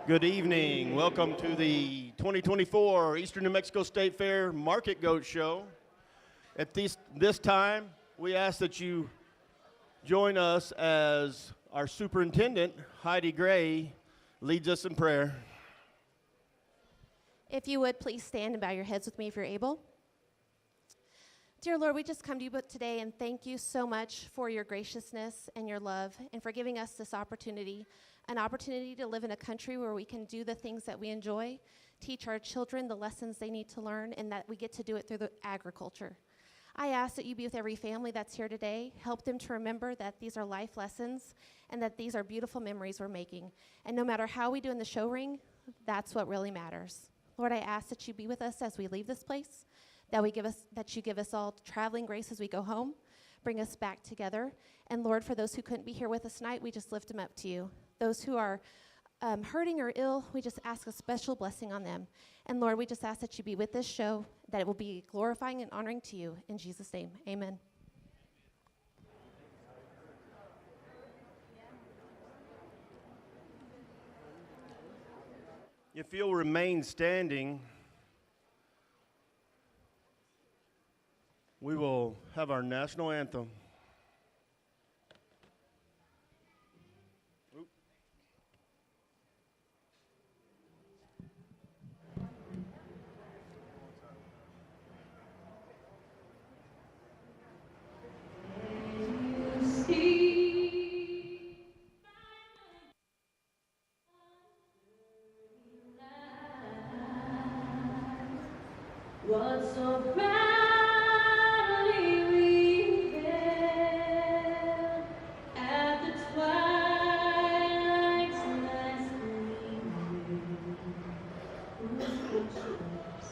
Good evening. Welcome to the 2024 Eastern New Mexico State Fair Market Goat Show. At this time, we ask that you join us as our superintendent, Heidi Gray, leads us in prayer. If you would, please stand and bow your heads with me if you're able. Dear Lord, we just come to you today and thank you so much for your graciousness and your love and for giving us this opportunity, an opportunity to live in a country where we can do the things that we enjoy, teach our children the lessons they need to learn, and that we get to do it through the agriculture. I ask that you be with every family that's here today. Help them to remember that these are life lessons and that these are beautiful memories we're making. And no matter how we do in the show ring, that's what really matters. Lord, I ask that you be with us as we leave this place, that you give us all traveling grace as we go home, bring us back together. And Lord, for those who couldn't be here with us tonight, we just lift them up to you. Those who are hurting or ill, we just ask a special blessing on them. And Lord, we just ask that you be with this show, that it will be glorifying and honoring to you. In Jesus' name, amen. If you'll remain standing, we will have our national anthem. What's so proudly we hailed at the twilight's last gleaming, whose footsteps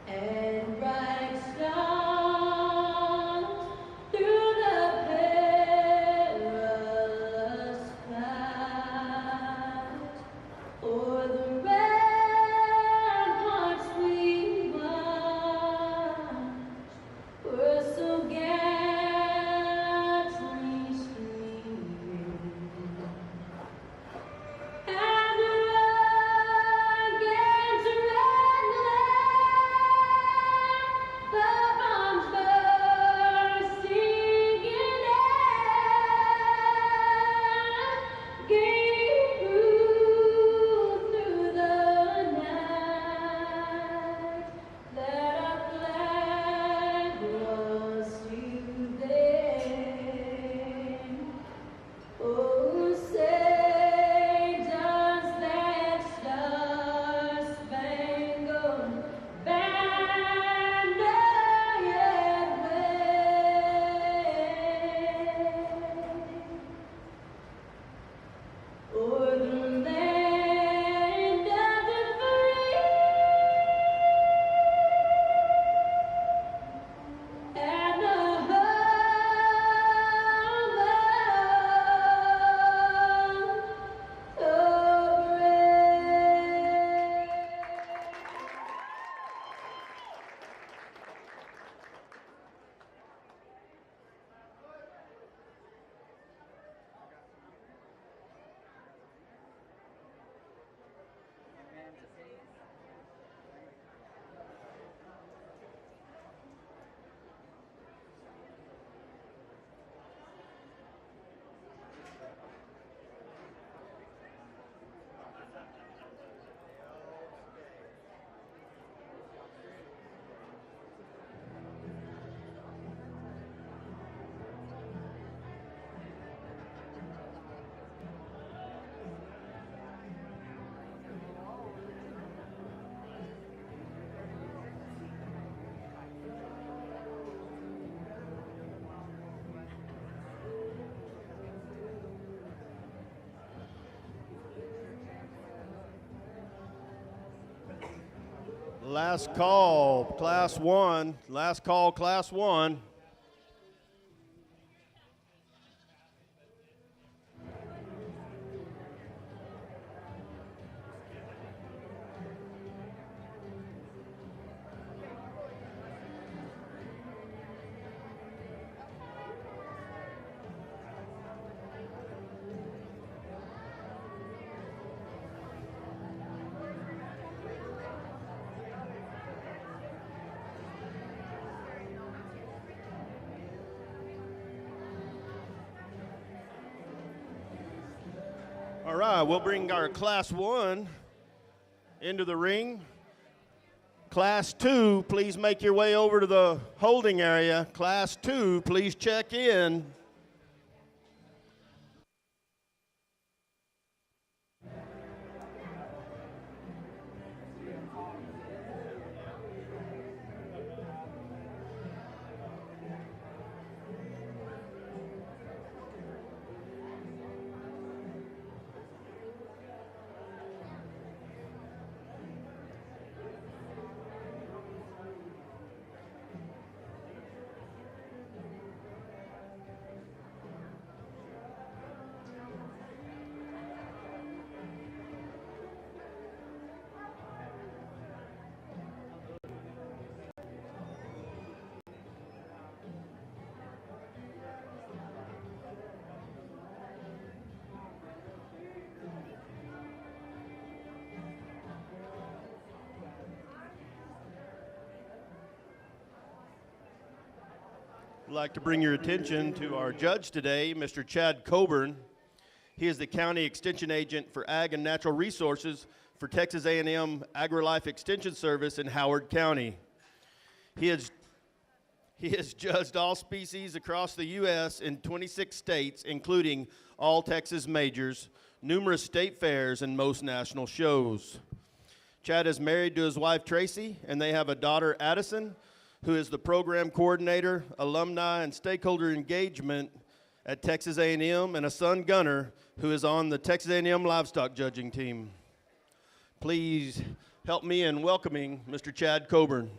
and bright stars through the perilous fight o'er the ramparts we marched, were so gallantly streaming, and the rugged red land, the bombs bursting in air, gave proof through the night that our flag was still there. Oh, say does that star-spangled banner yet wave o'er the land of the free and the home of the brave? Last call, Class 1. Last call, Class 1. All right, we'll bring our Class 1 into the ring. Class 2, please make your way over to the holding area. Class 2, please check in. I'd like to bring your attention to our judge today, Mr. Chad Coburn. He is the County Extension Agent for Ag and Natural Resources for Texas A&M AgriLife Extension Service in Howard County. He has judged all species across the U.S. in 26 states, including all Texas majors, numerous state fairs, and most national shows. Chad is married to his wife, Tracy, and they have a daughter, Addison, who is the program coordinator, alumni, and stakeholder engagement at Texas A&M, and a son, Gunner, who is on the Texas A&M livestock judging team. Please help me in welcoming Mr. Chad Coburn.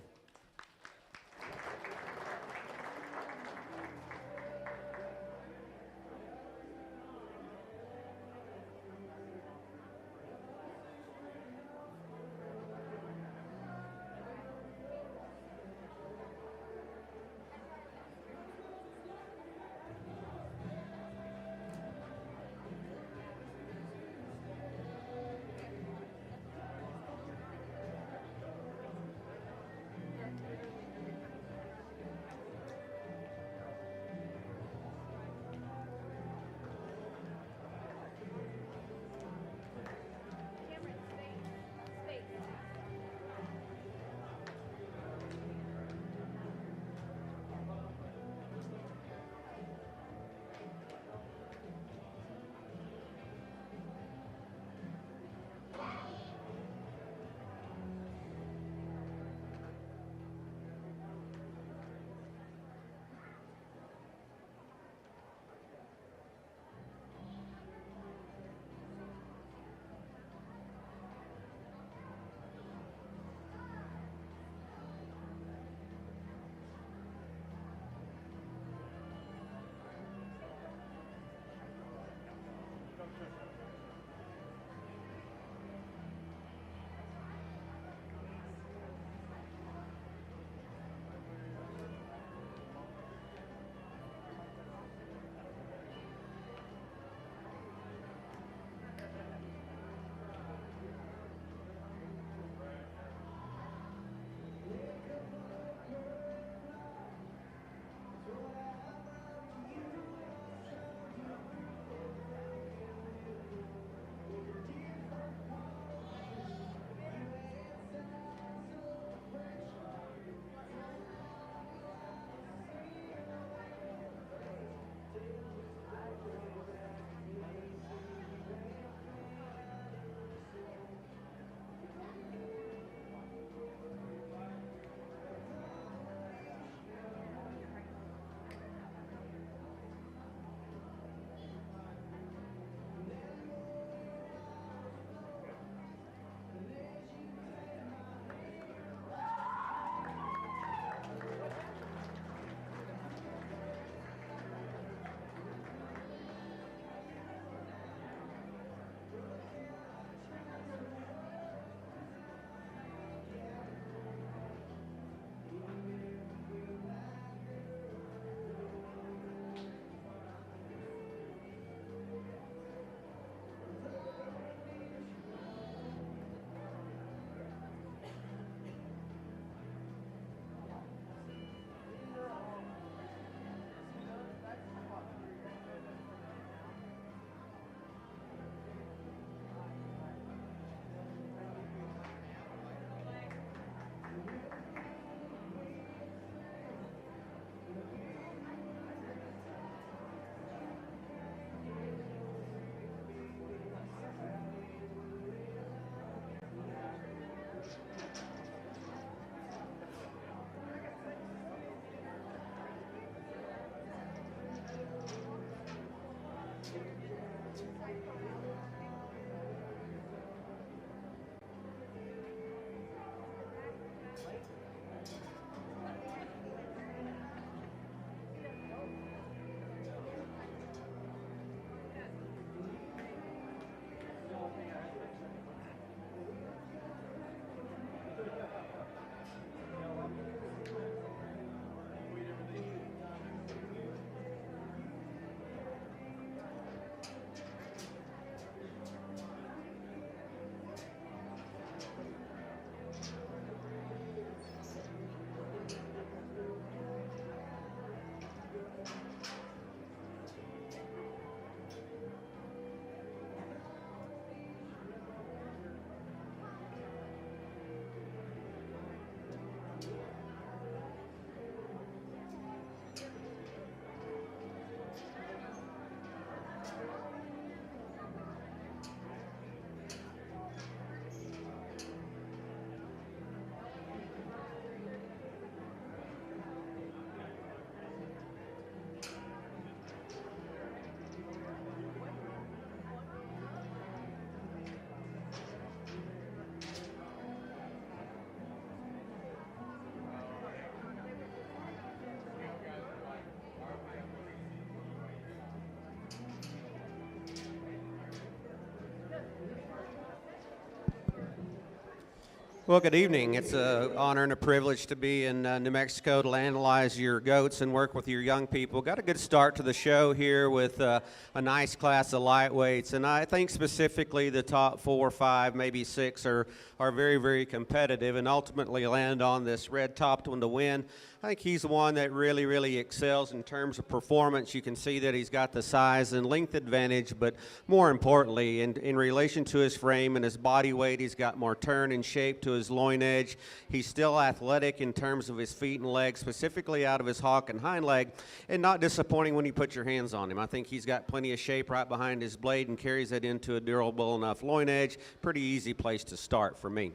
Well, good evening. It's an honor and a privilege to be in New Mexico to analyze your goats and work with your young people. Got a good start to the show here with a nice class of lightweights, and I think specifically the top 4 or 5, maybe 6 are very, very competitive and ultimately land on this red-topped one to win. I think he's one that really, really excels in terms of performance. You can see that he's got the size and length advantage, but more importantly, in relation to his frame and his body weight, he's got more turn and shape to his loin edge. He's still athletic in terms of his feet and legs, specifically out of his hock and hind leg, and not disappointing when you put your hands on him. I think he's got plenty of shape right behind his blade and carries it into a durable enough loin edge. Pretty easy place to start for me.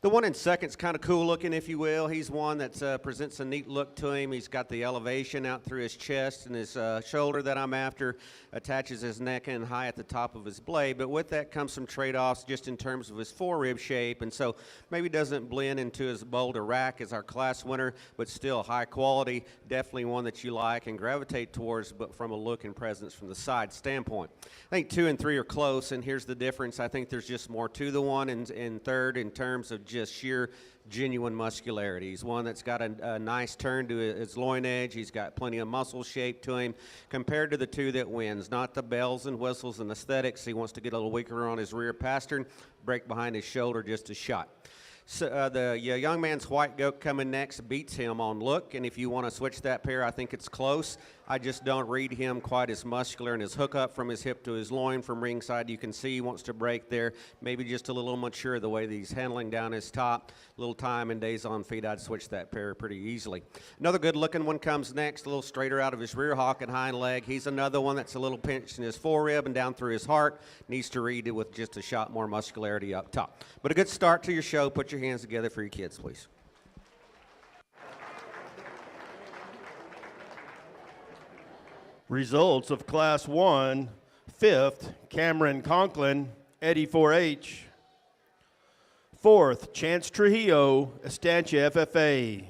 The one in second's kind of cool looking, if you will. He's one that presents a neat look to him. He's got the elevation out through his chest and his shoulder that I'm after, attaches his neck in high at the top of his blade, but with that comes some trade-offs just in terms of his forerib shape, and so maybe doesn't blend into his boulder rack as our class winner, but still high quality, definitely one that you like and gravitate towards, but from a look and presence from the side standpoint. I think 2 and 3 are close, and here's the difference. I think there's just more to the one and third in terms of just sheer genuine muscularity. He's one that's got a nice turn to his loin edge. He's got plenty of muscle shape to him compared to the 2 that wins. Not the bells and whistles and aesthetics. He wants to get a little weaker on his rear pastern, break behind his shoulder just a shot. So, the young man's white goat coming next beats him on look, and if you want to switch that pair, I think it's close. I just don't read him quite as muscular, and his hook up from his hip to his loin from ringside, you can see he wants to break there. Maybe just a little mature the way that he's handling down his top. A little time and days on feet, I'd switch that pair pretty easily. Another good-looking one comes next, a little straighter out of his rear hock and hind leg. He's another one that's a little pinched in his forerib and down through his heart. Needs to read it with just a shot more muscularity up top. But a good start to your show. Put your hands together for your kids, please. Results of Class 1, 5th, Cameron Conklin, Eddie 4H. 4th, Chance Trujillo, Estancia FFA.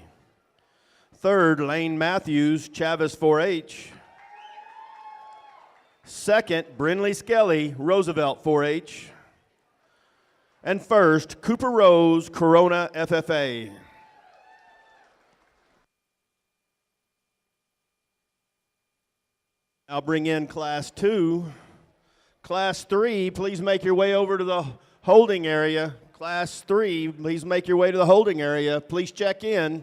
3rd, Lane Matthews, Chavez 4H. 2nd, Brinley Skelly, Roosevelt 4H. And 1st, Cooper Rose, Corona FFA. I'll bring in Class 2. Class 3, please make your way over to the holding area. Class 3, please make your way to the holding area. Please check in.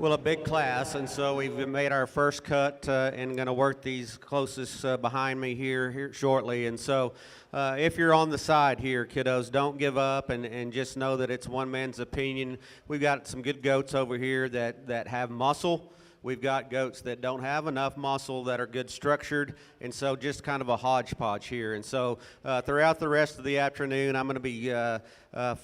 Well, a big class, and so we've made our first cut and going to work these closest behind me here shortly. And so if you're on the side here, kiddos, don't give up and just know that it's one man's opinion. We've got some good goats over here that have muscle. We've got goats that don't have enough muscle that are good structured, and so just kind of a hodgepodge here. And so throughout the rest of the afternoon, I'm going to be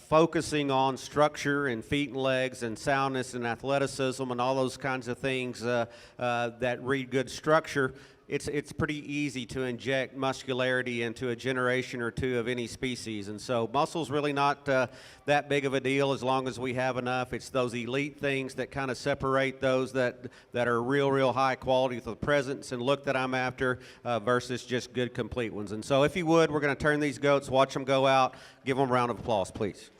focusing on structure and feet and legs and soundness and athleticism and all those kinds of things that read good structure. It's pretty easy to inject muscularity into a generation or two of any species, and so muscle's really not that big of a deal as long as we have enough. It's those elite things that kind of separate those that are real high quality with the presence and look that I'm after versus just good complete ones. And so if you would, we're going to turn these goats, watch them go out, give them a round of applause, please.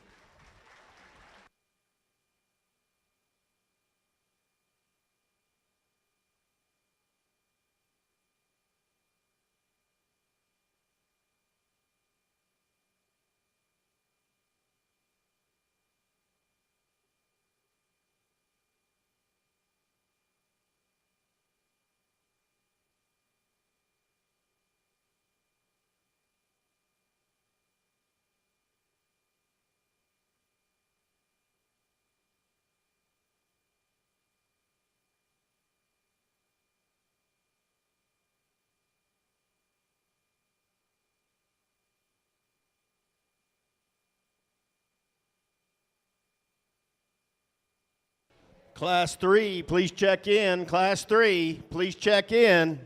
Class 3, please check in. Class 3, please check in.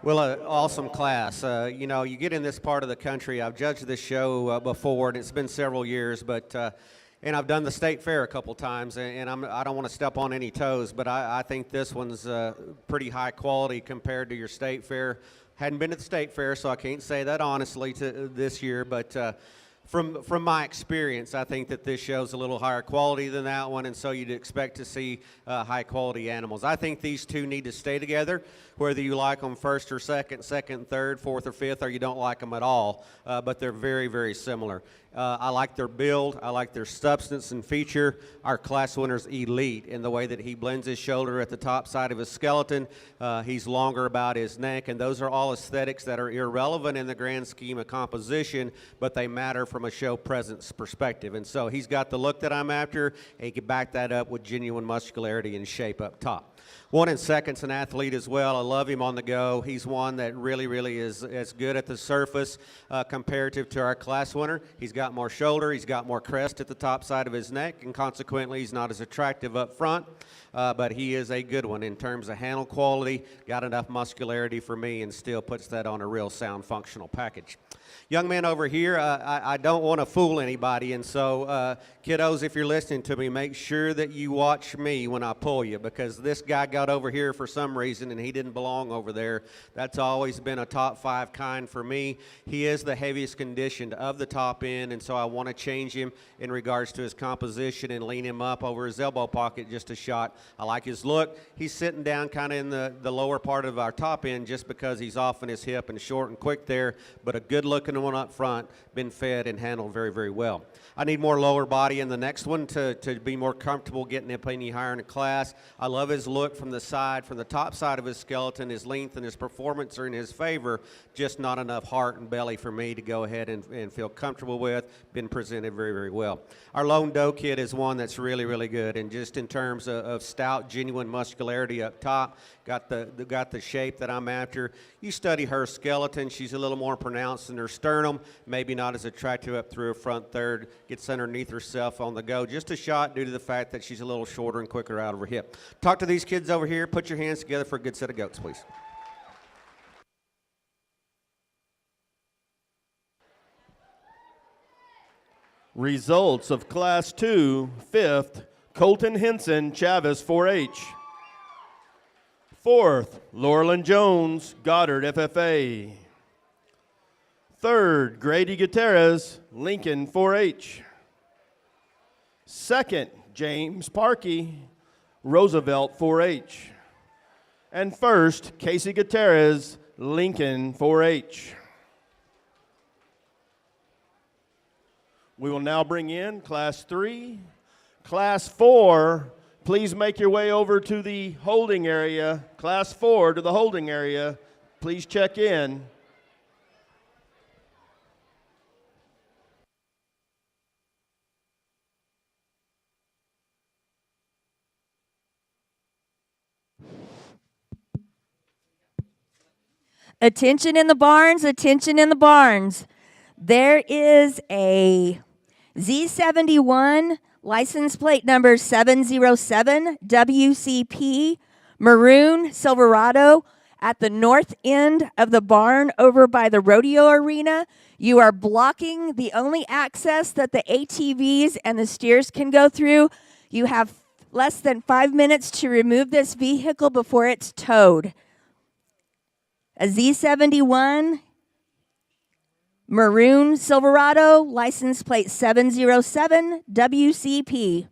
Well, awesome class. You know, you get in this part of the country. I've judged this show before, and it's been several years, but and I've done the state fair a couple times, and I don't want to step on any toes, but I think this one's pretty high quality compared to your state fair. Hadn't been to the state fair, so I can't say that honestly to this year, but from my experience, I think that this show's a little higher quality than that one, and so you'd expect to see high quality animals. I think these two need to stay together, whether you like them first or second, second, third, fourth, or fifth, or you don't like them at all, but they're very, very similar. I like their build. I like their substance and feature. Our class winner's elite in the way that he blends his shoulder at the top side of his skeleton. He's longer about his neck, and those are all aesthetics that are irrelevant in the grand scheme of composition, but they matter from a show presence perspective. And so he's got the look that I'm after, and he can back that up with genuine muscularity and shape up top. One in second's an athlete as well. I love him on the go. He's one that really, really is as good at the surface comparative to our class winner. He's got more shoulder. He's got more crest at the top side of his neck, and consequently, he's not as attractive up front. But he is a good one in terms of handle quality, got enough muscularity for me, and still puts that on a real sound functional package. Young man over here, I don't want to fool anybody, and so kiddos, if you're listening to me, make sure that you watch me when I pull you, because this guy got over here for some reason and he didn't belong over there. That's always been a top 5 kind for me. He is the heaviest conditioned of the top end, and so I want to change him in regards to his composition and lean him up over his elbow pocket just a shot. I like his look. He's sitting down kind of in the lower part of our top end just because he's off in his hip and short and quick there, but a good looking one up front, been fed and handled very, very well. I need more lower body in the next one to be more comfortable getting up any higher in the class. I love his look from the side, from the top side of his skeleton. His length and his performance are in his favor, just not enough heart and belly for me to go ahead and feel comfortable with. Been presented very, very well. Our Lone Doe kid is one that's really, really good, and just in terms of stout, genuine muscularity up top, got the shape that I'm after. You study her skeleton, she's a little more pronounced in her sternum, maybe not as attractive up through her front third, gets underneath herself on the go. Just a shot due to the fact that she's a little shorter and quicker out of her hip. Talk to these kids over here. Put your hands together for a good set of goats, please. Results of Class 2, 5th, Colton Henson, Chavis 4-H. 4th, Laurelyn Jones, Goddard FFA. 3rd, Grady Gutierrez, Lincoln 4-H. 2nd, James Parkey, Roosevelt 4-H. And 1st, Casey Gutierrez, Lincoln 4-H. We will now bring in Class 3. Class 4, please make your way over to the holding area. Class 4 to the holding area. Please check in. Attention in the barns, attention in the barns. There is a Z71 license plate number 707 WCP Maroon Silverado at the north end of the barn over by the rodeo arena. You are blocking the only access that the ATVs and the steers can go through. You have less than 5 minutes to remove this vehicle before it's towed. A Z71 Maroon Silverado, license plate 707 WCP.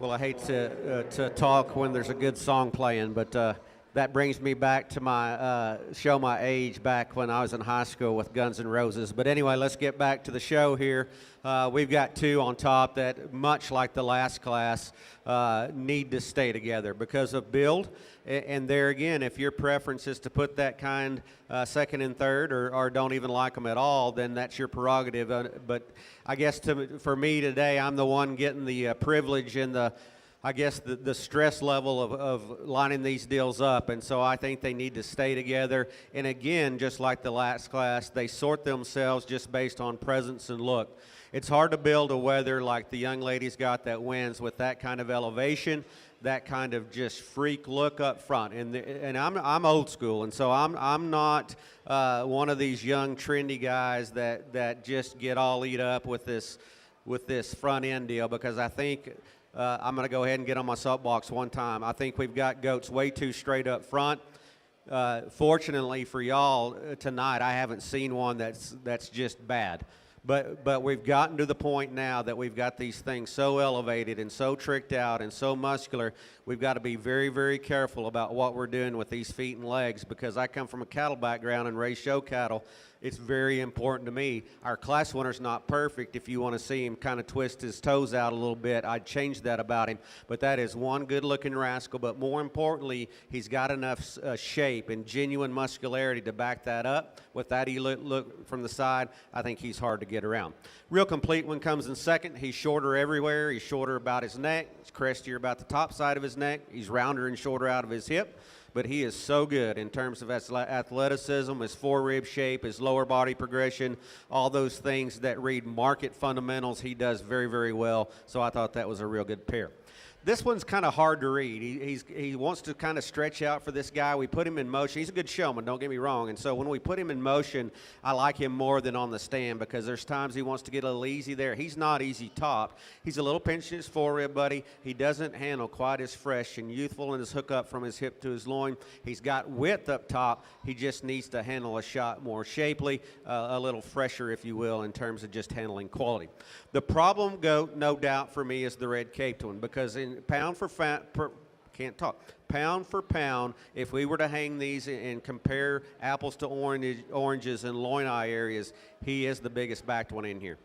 Well, I hate to talk when there's a good song playing, but that brings me back to my show my age back when I was in high school with Guns N' Roses. But anyway, let's get back to the show here. We've got two on top that, much like the last class, need to stay together because of build. And there again, if your preference is to put that kind second and third, or don't even like them at all, then that's your prerogative. But I guess for me today, I'm the one getting the privilege and the stress level of lining these deals up. And so I think they need to stay together. And again, just like the last class, they sort themselves just based on presence and look. It's hard to build a weather like the young lady's got that wins with that kind of elevation, that kind of just freak look up front. And I'm old school, and so I'm not one of these young trendy guys that just get all eat up with this front end deal, because I think I'm going to go ahead and get on my soapbox one time. I think we've got goats way too straight up front. Fortunately for y'all tonight, I haven't seen one that's just bad. But we've gotten to the point now that we've got these things so elevated and so tricked out and so muscular, we've got to be very, very careful about what we're doing with these feet and legs, because I come from a cattle background and raise show cattle. It's very important to me. Our class winner's not perfect. If you want to see him kind of twist his toes out a little bit, I'd change that about him. But that is one good-looking rascal. But more importantly, he's got enough shape and genuine muscularity to back that up. With that look from the side, I think he's hard to get around. Real complete one comes in second. He's shorter everywhere. He's shorter about his neck. He's crestier about the top side of his neck. He's rounder and shorter out of his hip. But he is so good in terms of athleticism, his forerib shape, his lower body progression, all those things that read market fundamentals. He does very, very well. So I thought that was a real good pair. This one's kind of hard to read. He wants to kind of stretch out for this guy. We put him in motion. He's a good showman, don't get me wrong. And so when we put him in motion, I like him more than on the stand, because there's times he wants to get a little easy there. He's not easy topped. He's a little pinched in his forerib, buddy. He doesn't handle quite as fresh and youthful in his hookup from his hip to his loin. He's got width up top. He just needs to handle a shot more shapely, a little fresher, if you will, in terms of just handling quality. The problem goat, no doubt for me, is the red caped one, because in pound for pound, if we were to hang these and compare apples to oranges and loin eye areas, he is the biggest backed one in here.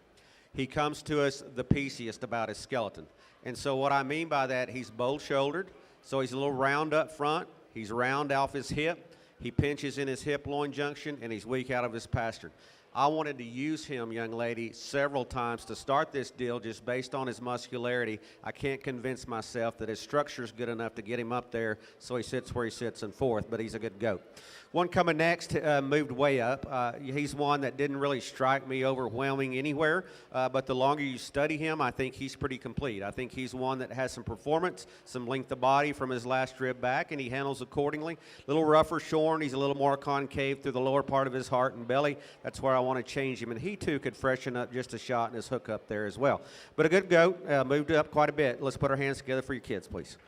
He comes to us the pieciest about his skeleton. And so what I mean by that, he's bold shouldered, so he's a little round up front. He's round off his hip. He pinches in his hip loin junction, and he's weak out of his pastern. I wanted to use him, young lady, several times to start this deal just based on his muscularity. I can't convince myself that his structure is good enough to get him up there, so he sits where he sits in fourth, but he's a good goat. One coming next moved way up. He's one that didn't really strike me overwhelming anywhere, but the longer you study him, I think he's pretty complete. I think he's one that has some performance, some length of body from his last rib back, and he handles accordingly. A little rougher shorn. He's a little more concave through the lower part of his heart and belly. That's where I want to change him, and he too could freshen up just a shot in his hook up there as well. But a good goat, moved up quite a bit. Let's put our hands together for your kids, please.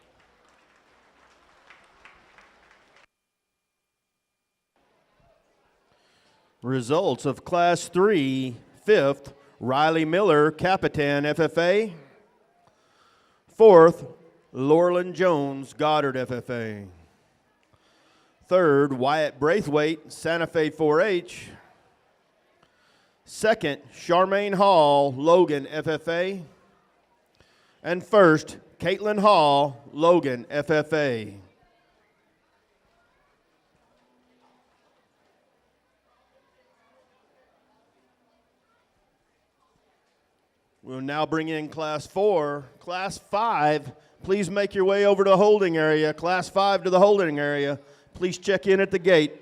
Results of Class 3, 5th, Riley Miller, Capitan, FFA. 4th, Laurelyn Jones, Goddard, FFA. 3rd, Wyatt Braithwaite, Santa Fe 4-H. 2nd, Charmaine Hall, Logan, FFA. And 1st, Caitlin Hall, Logan, FFA. We'll now bring in Class 4. Class 5, please make your way over to the holding area. Class 5 to the holding area. Please check in at the gate.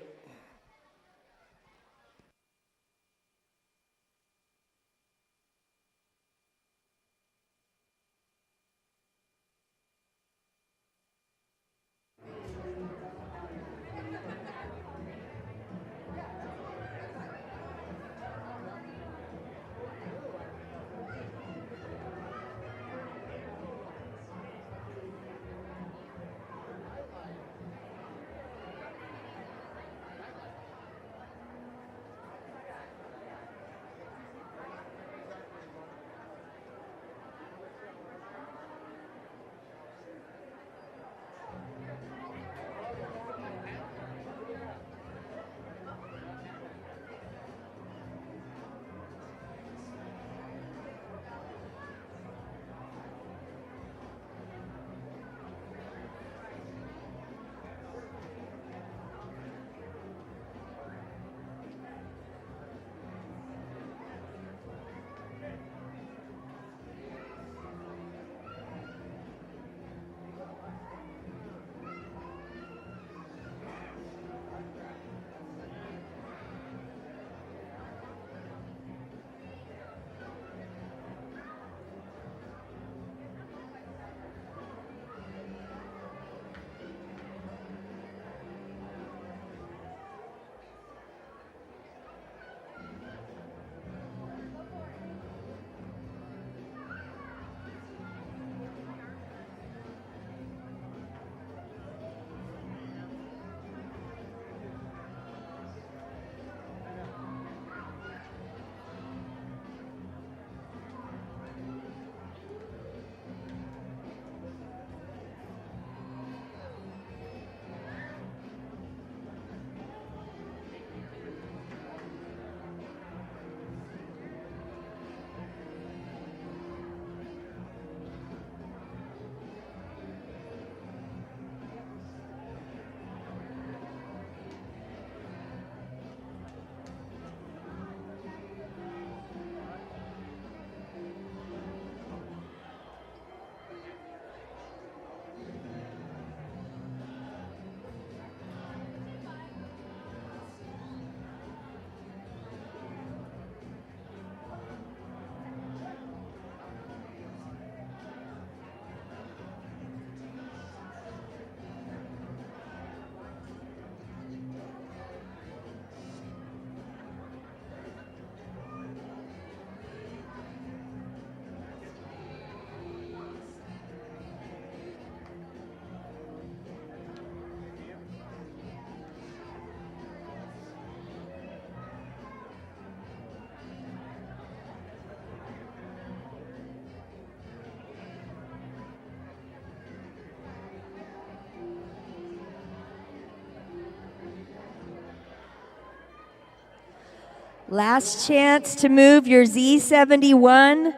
Last chance to move your Z71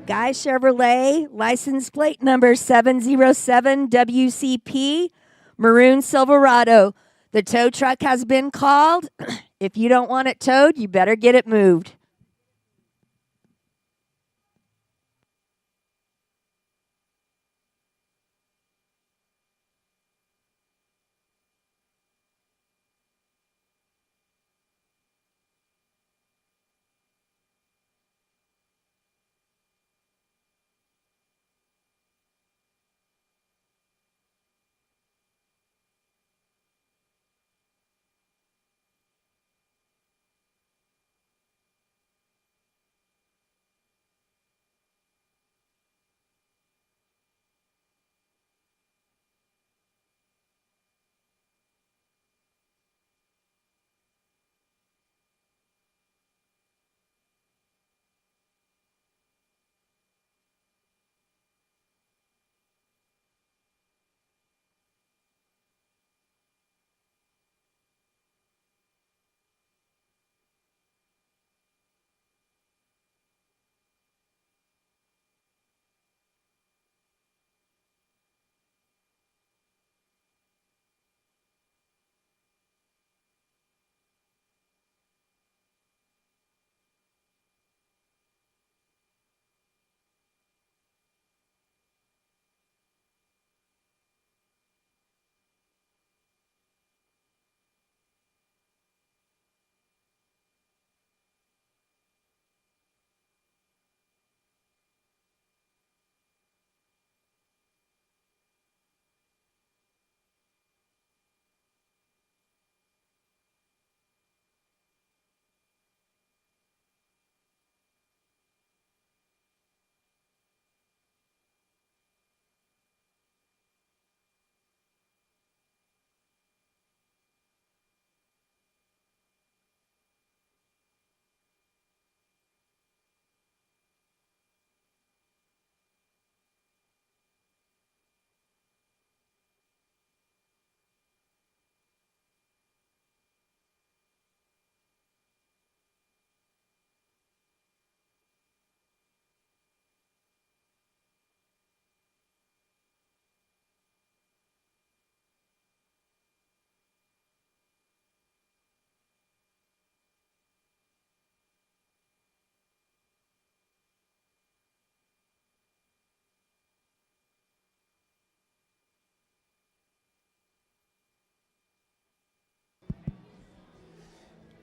Guy Chevrolet, license plate number 707 WCP, Maroon Silverado. The tow truck has been called. If you don't want it towed, you better get it moved.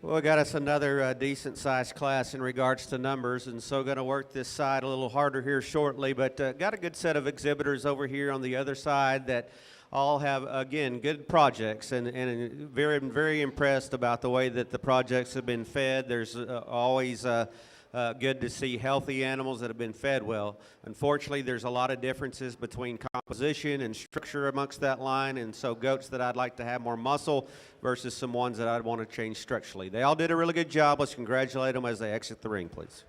Well, we got us another decent-sized class in regards to numbers, and so going to work this side a little harder here shortly, but got a good set of exhibitors over here on the other side that all have, again, good projects, and very, very impressed about the way that the projects have been fed. There's always good to see healthy animals that have been fed well. Unfortunately, there's a lot of differences between composition and structure amongst that line, and so goats that I'd like to have more muscle versus some ones that I'd want to change structurally. They all did a really good job. Let's congratulate them as they exit the ring, please.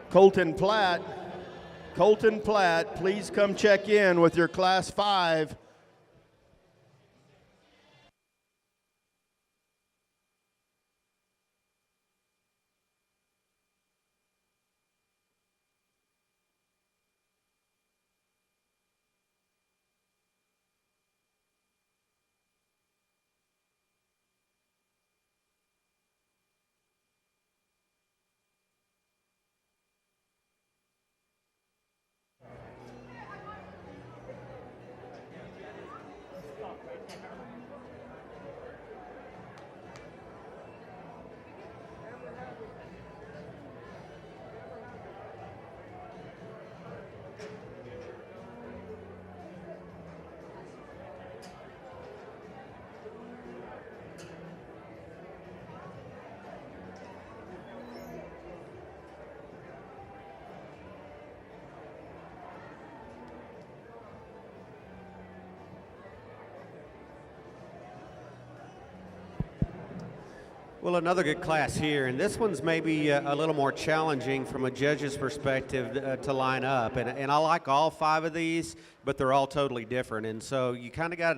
Colton Platt. Colton Platt, please come check in with your Class 5. Well, another good class here, and this one's maybe a little more challenging from a judge's perspective to line up. And I like all 5 of these, but they're all totally different. And so you kind of got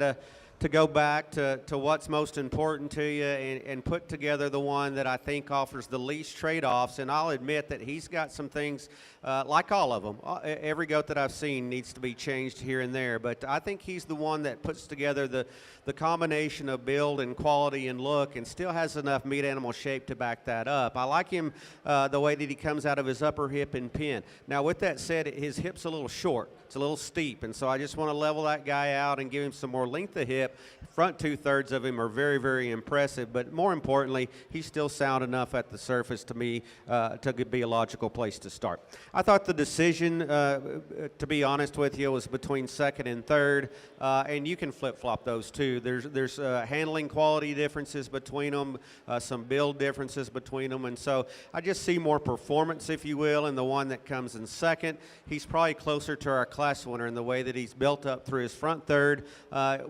to go back to what's most important to you and put together the one that I think offers the least trade-offs. And I'll admit that he's got some things, like all of them. Every goat that I've seen needs to be changed here and there, but I think he's the one that puts together the combination of build and quality and look and still has enough meat animal shape to back that up. I like him the way that he comes out of his upper hip and pin. Now, with that said, his hip's a little short. It's a little steep, and so I just want to level that guy out and give him some more length of hip. Front 2/3 of him are very, very impressive, but more importantly, he's still sound enough at the surface to me to be a logical place to start. I thought the decision, to be honest with you, was between second and third, and you can flip-flop those two. There's handling quality differences between them, some build differences between them, and so I just see more performance, if you will, in the one that comes in second. He's probably closer to our class winner in the way that he's built up through his front third.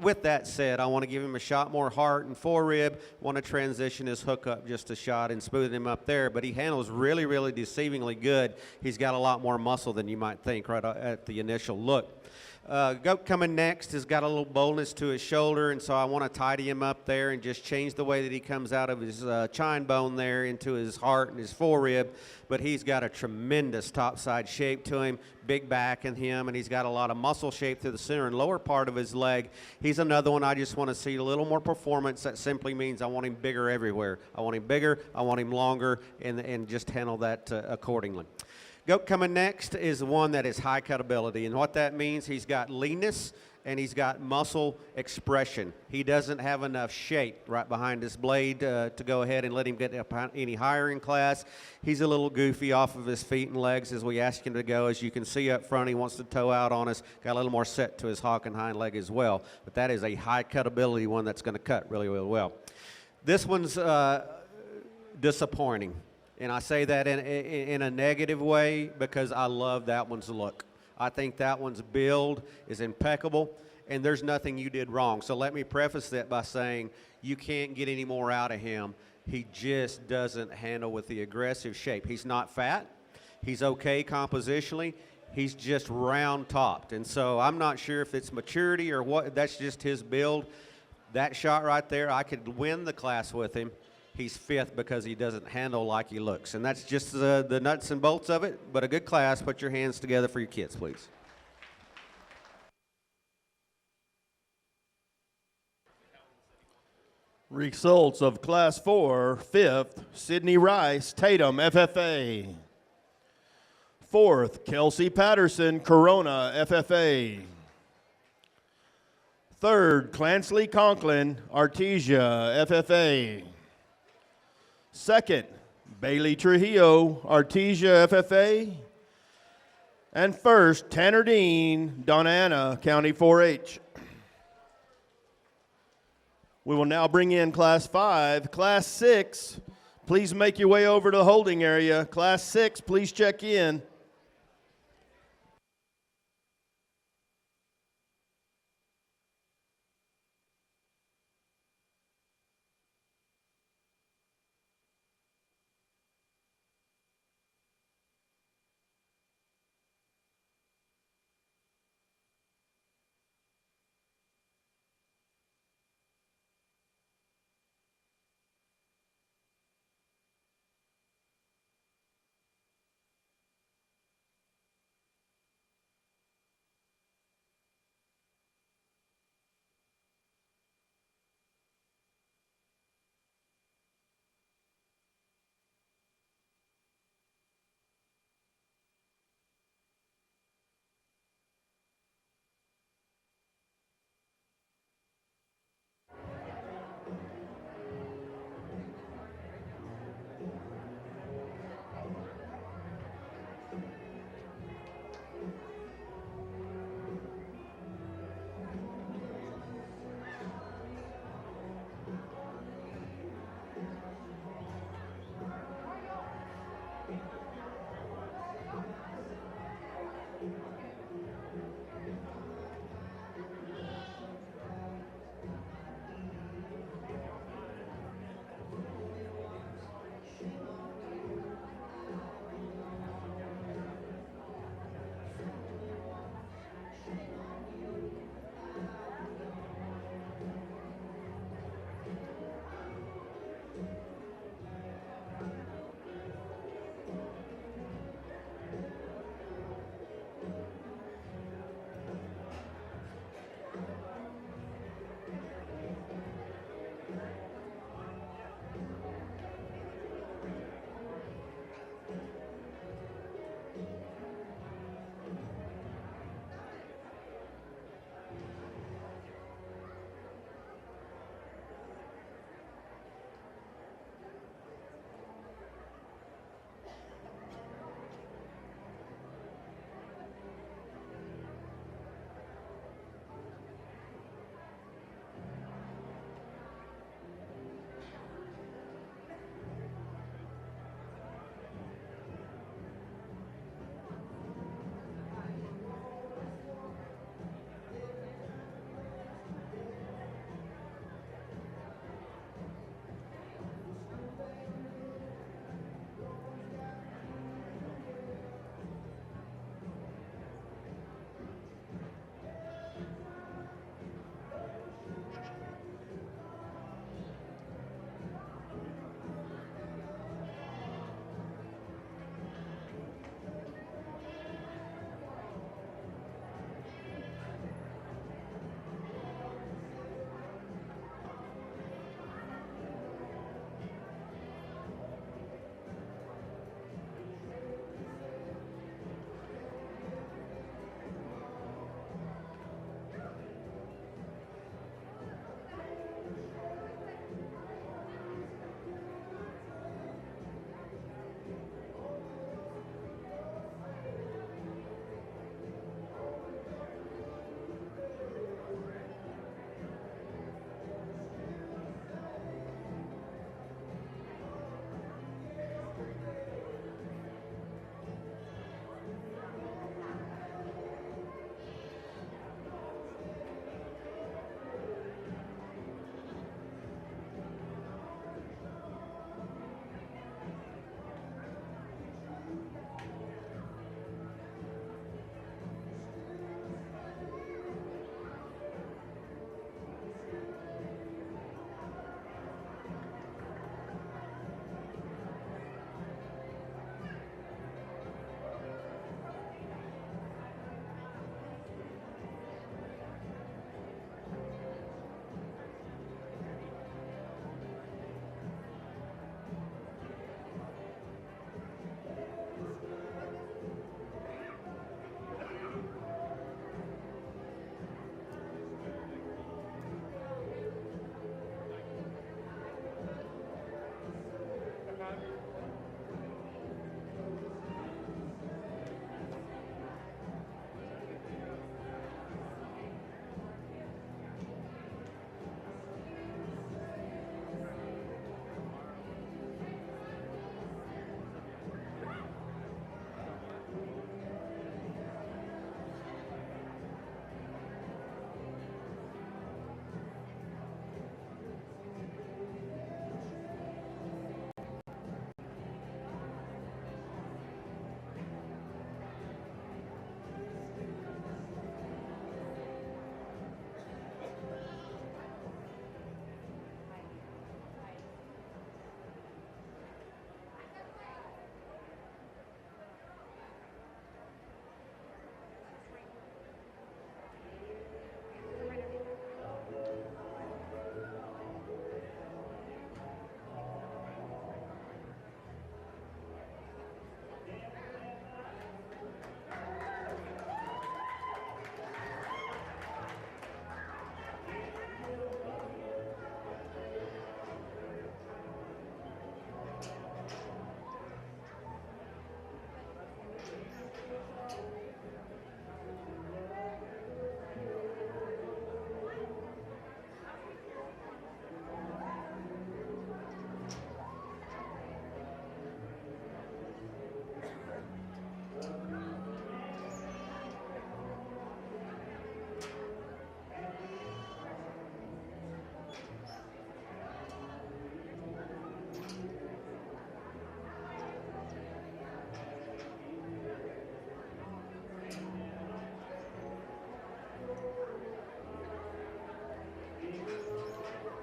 With that said, I want to give him a shot more heart and forerib, want to transition his hook up just a shot and smooth him up there, but he handles really, really deceivingly good. He's got a lot more muscle than you might think right at the initial look. Goat coming next has got a little boldness to his shoulder, and so I want to tidy him up there and just change the way that he comes out of his chine bone there into his heart and his forerib. But he's got a tremendous topside shape to him, big back in him, and he's got a lot of muscle shape through the center and lower part of his leg. He's another one I just want to see a little more performance. That simply means I want him bigger everywhere. I want him bigger, I want him longer, and just handle that accordingly. Goat coming next is the one that is high cut ability, and what that means, he's got leanness and he's got muscle expression. He doesn't have enough shape right behind his blade to go ahead and let him get up any higher in class. He's a little goofy off of his feet and legs as we ask him to go. As you can see up front, he wants to toe out on us, got a little more set to his hock and hind leg as well. But that is a high cut ability one that's going to cut really, really well. This one's disappointing. And I say that in a negative way because I love that one's look. I think that one's build is impeccable, and there's nothing you did wrong. So let me preface that by saying you can't get any more out of him. He just doesn't handle with the aggressive shape. He's not fat. He's okay compositionally. He's just round-topped. And so I'm not sure if it's maturity or what. That's just his build. That shot right there, I could win the class with him. He's fifth because he doesn't handle like he looks. And that's just the nuts and bolts of it. But a good class. Put your hands together for your kids, please. Results of Class 4, fifth, Sydney Rice, Tatum, FFA. Fourth, Kelsey Patterson, Corona, FFA. Third, Clansley Conklin, Artesia, FFA. Second, Bailey Trujillo, Artesia, FFA. And first, Tanner Dean, Donana, County 4-H. We will now bring in Class 5. Class 6, please make your way over to the holding area. Class 6, please check in.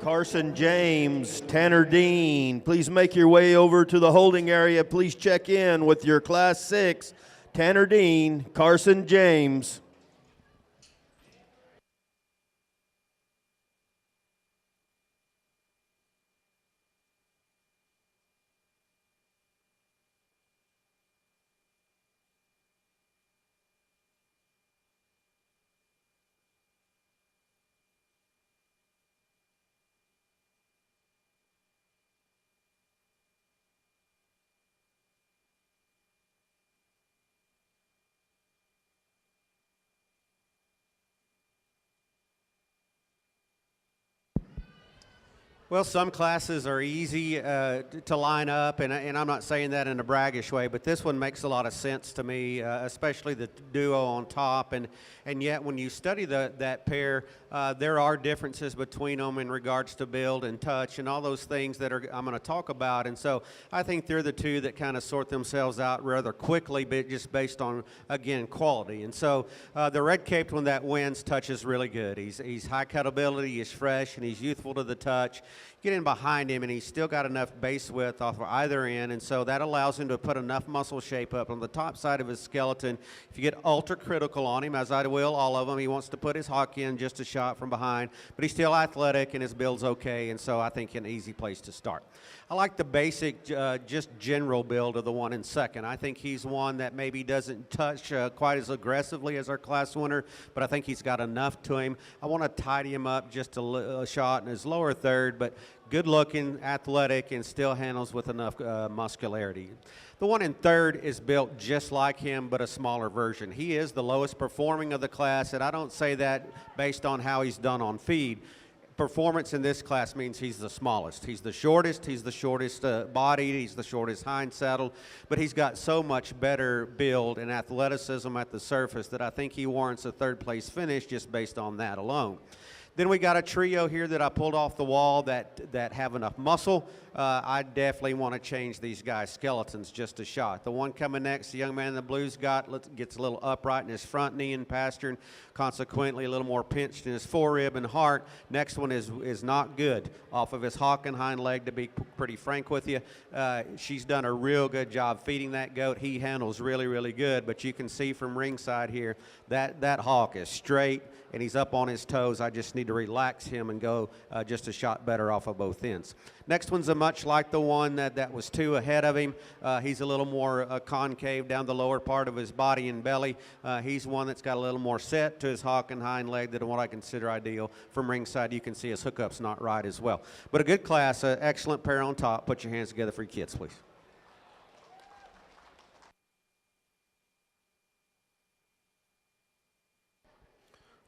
Carson James, Tanner Dean. Please make your way over to the holding area. Please check in with your Class 6, Tanner Dean, Carson James. Well, some classes are easy to line up, and I'm not saying that in a braggish way, but this one makes a lot of sense to me, especially the duo on top. And yet, when you study that pair, there are differences between them in regards to build and touch and all those things that I'm going to talk about. And so I think they're the two that kind of sort themselves out rather quickly, but just based on, again, quality. And so the red-caped one that wins touches really good. He's high cutability, he's fresh, and he's youthful to the touch. Get in behind him, and he's still got enough base width off of either end, and so that allows him to put enough muscle shape up on the top side of his skeleton. If you get ultra critical on him, as I will all of them, he wants to put his hock in just a shot from behind, but he's still athletic and his build's okay, and so I think an easy place to start. I like the basic, just general build of the one in second. I think he's one that maybe doesn't touch quite as aggressively as our class winner, but I think he's got enough to him. I want to tidy him up just a shot in his lower third, but good looking, athletic, and still handles with enough muscularity. The one in third is built just like him, but a smaller version. He is the lowest performing of the class, and I don't say that based on how he's done on feed. Performance in this class means he's the smallest. He's the shortest bodied, he's the shortest hind saddle, but he's got so much better build and athleticism at the surface that I think he warrants a third place finish just based on that alone. Then we got a trio here that I pulled off the wall that have enough muscle. I definitely want to change these guys' skeletons just a shot. The one coming next, the young man in the blues gets a little upright in his front knee and pastern, consequently a little more pinched in his forerib and heart. Next one is not good off of his hock and hind leg, to be pretty frank with you. She's done a real good job feeding that goat. He handles really, really good, but you can see from ringside here that hock is straight and he's up on his toes. I just need to relax him and go just a shot better off of both ends. Next one's much like the one that was two ahead of him. He's a little more concave down the lower part of his body and belly. He's one that's got a little more set to his hock and hind leg than what I consider ideal. From ringside, you can see his hookup's not right as well. But a good class, excellent pair on top. Put your hands together for your kids, please.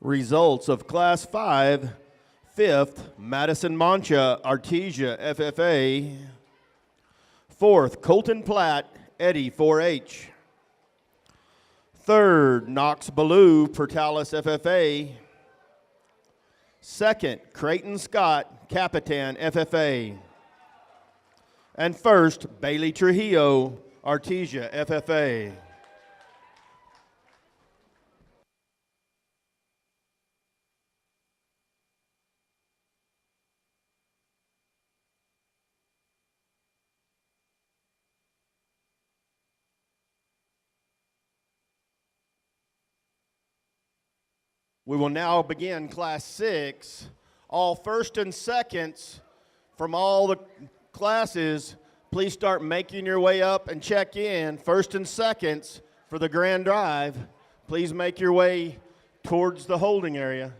Results of Class 5, 5th, Madison Mancha, Artesia, FFA. 4th, Colton Platt, Eddie, 4H. 3rd, Knox Ballou, Portales, FFA. 2nd, Creighton Scott, Capitan, FFA. And 1st, Bailey Trujillo, Artesia, FFA. We will now begin Class 6. All first and seconds from all the classes, please start making your way up and check in. First and seconds for the grand drive. Please make your way towards the holding area.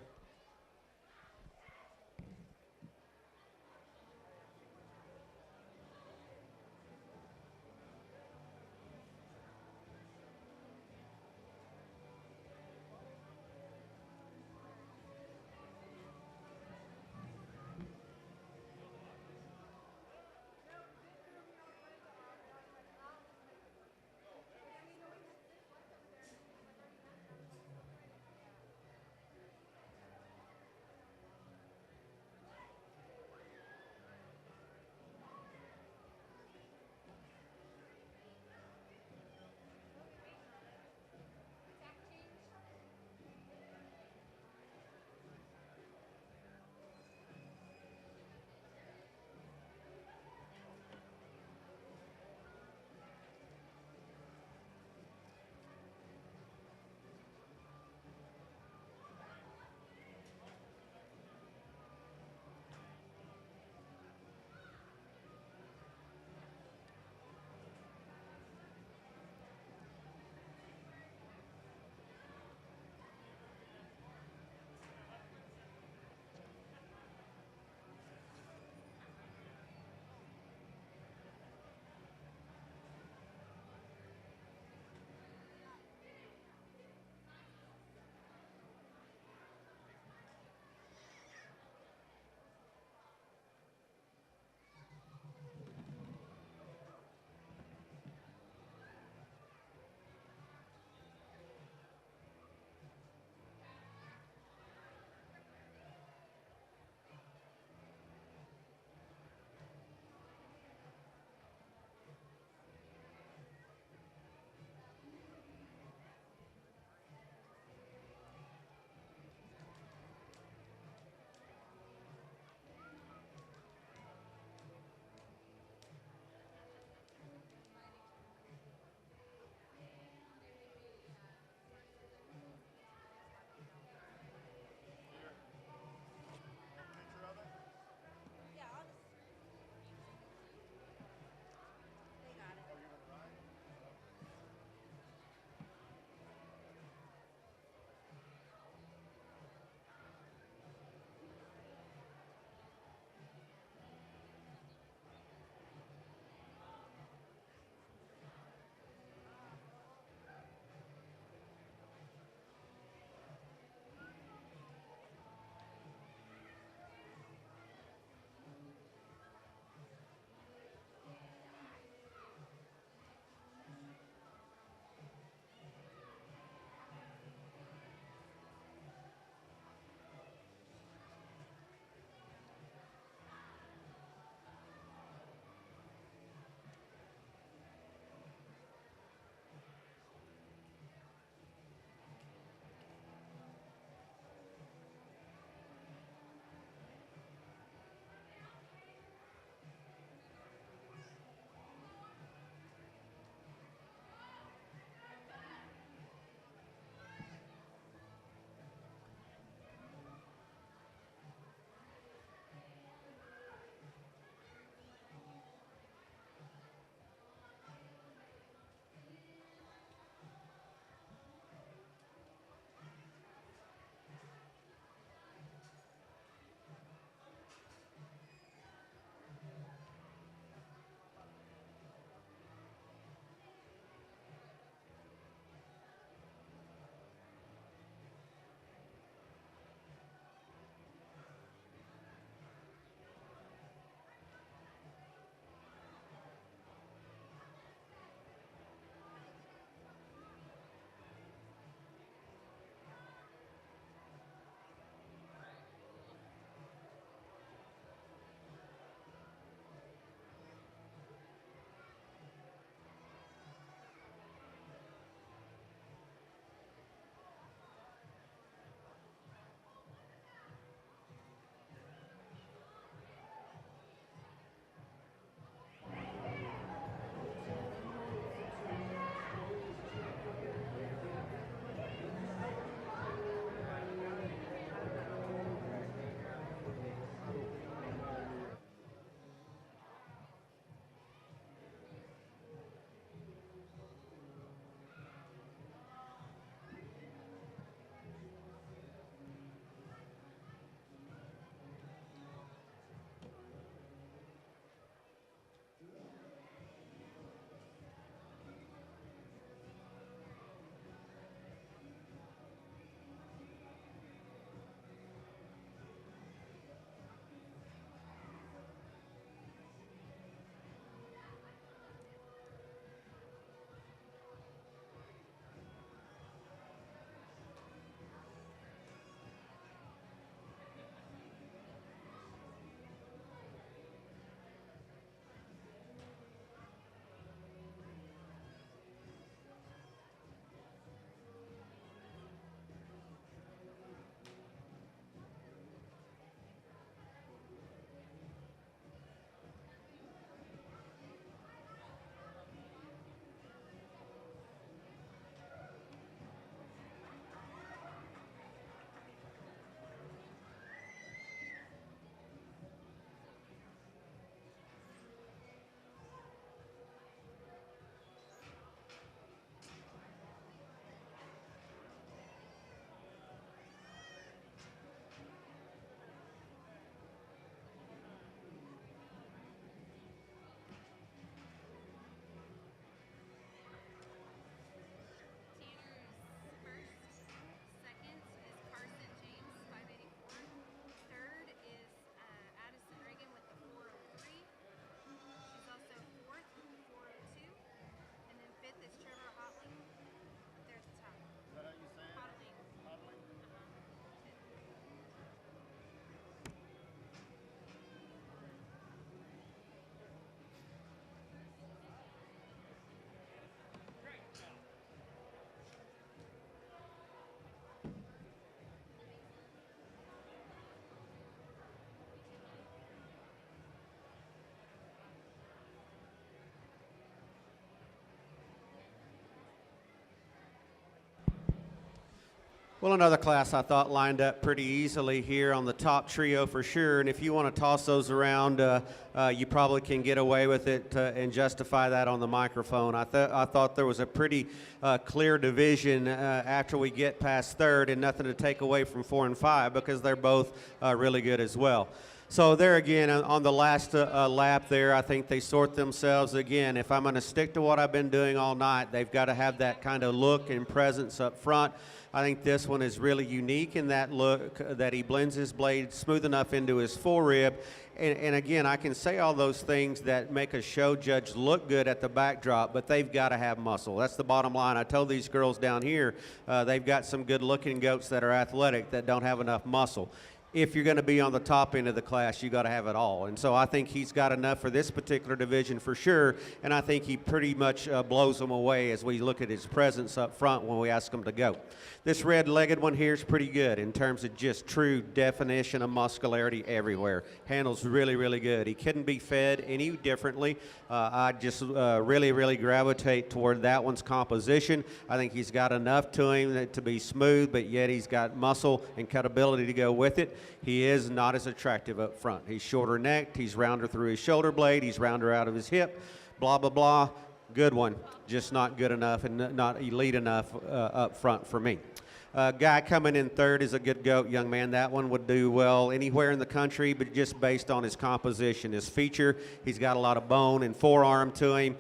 Well, another class I thought lined up pretty easily here on the top trio for sure. And if you want to toss those around, you probably can get away with it and justify that on the microphone. I thought there was a pretty clear division after we get past third, and nothing to take away from 4 and 5 because they're both really good as well. So there again, on the last lap there, I think they sort themselves again. If I'm going to stick to what I've been doing all night, they've got to have that kind of look and presence up front. I think this one is really unique in that look, that he blends his blade smooth enough into his forerib. And again, I can say all those things that make a show judge look good at the backdrop, but they've got to have muscle. That's the bottom line. I told these girls down here, they've got some good-looking goats that are athletic that don't have enough muscle. If you're going to be on the top end of the class, you got to have it all. And so I think he's got enough for this particular division for sure, and I think he pretty much blows them away as we look at his presence up front when we ask him to go. This red-legged one here is pretty good in terms of just true definition of muscularity everywhere. Handles really, really good. He couldn't be fed any differently. I just really gravitate toward that one's composition. I think he's got enough to him to be smooth, but yet he's got muscle and cutability to go with it. He is not as attractive up front. He's shorter necked, he's rounder through his shoulder blade, he's rounder out of his hip, blah, blah, blah. Good one, just not good enough and not elite enough up front for me. Guy coming in third is a good goat, young man. That one would do well anywhere in the country, but just based on his composition, his feature, he's got a lot of bone and forearm to him.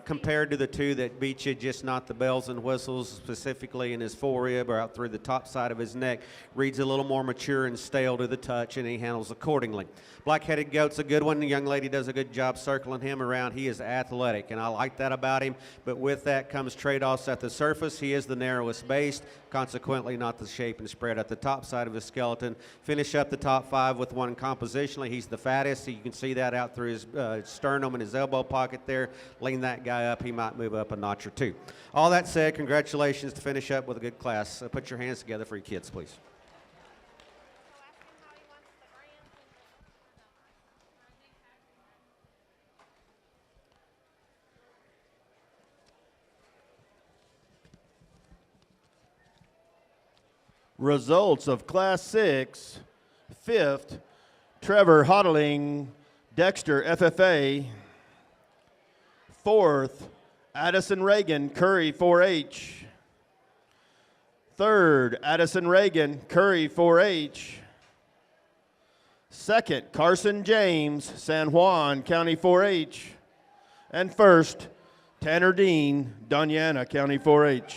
Compared to the two that beat you, just not the bells and whistles, specifically in his forerib or out through the top side of his neck. Reed's a little more mature and stale to the touch, and he handles accordingly. Black-headed goat's a good one. The young lady does a good job circling him around. He is athletic, and I like that about him, but with that comes trade-offs at the surface. He is the narrowest based, consequently not the shape and spread at the top side of his skeleton. Finish up the top 5 with one compositionally. He's the fattest, so you can see that out through his sternum and his elbow pocket there. Lean that guy up, he might move up a notch or two. All that said, congratulations to finish up with a good class. Put your hands together for your kids, please. Results of Class 6, 5th, Trevor Hodling, Dexter, FFA. 4th, Addison Reagan, Curry, 4H. 3rd, Addison Reagan, Curry, 4H. 2nd, Carson James, San Juan, County, 4H. And 1st, Tanner Dean, Doñana, County, 4H.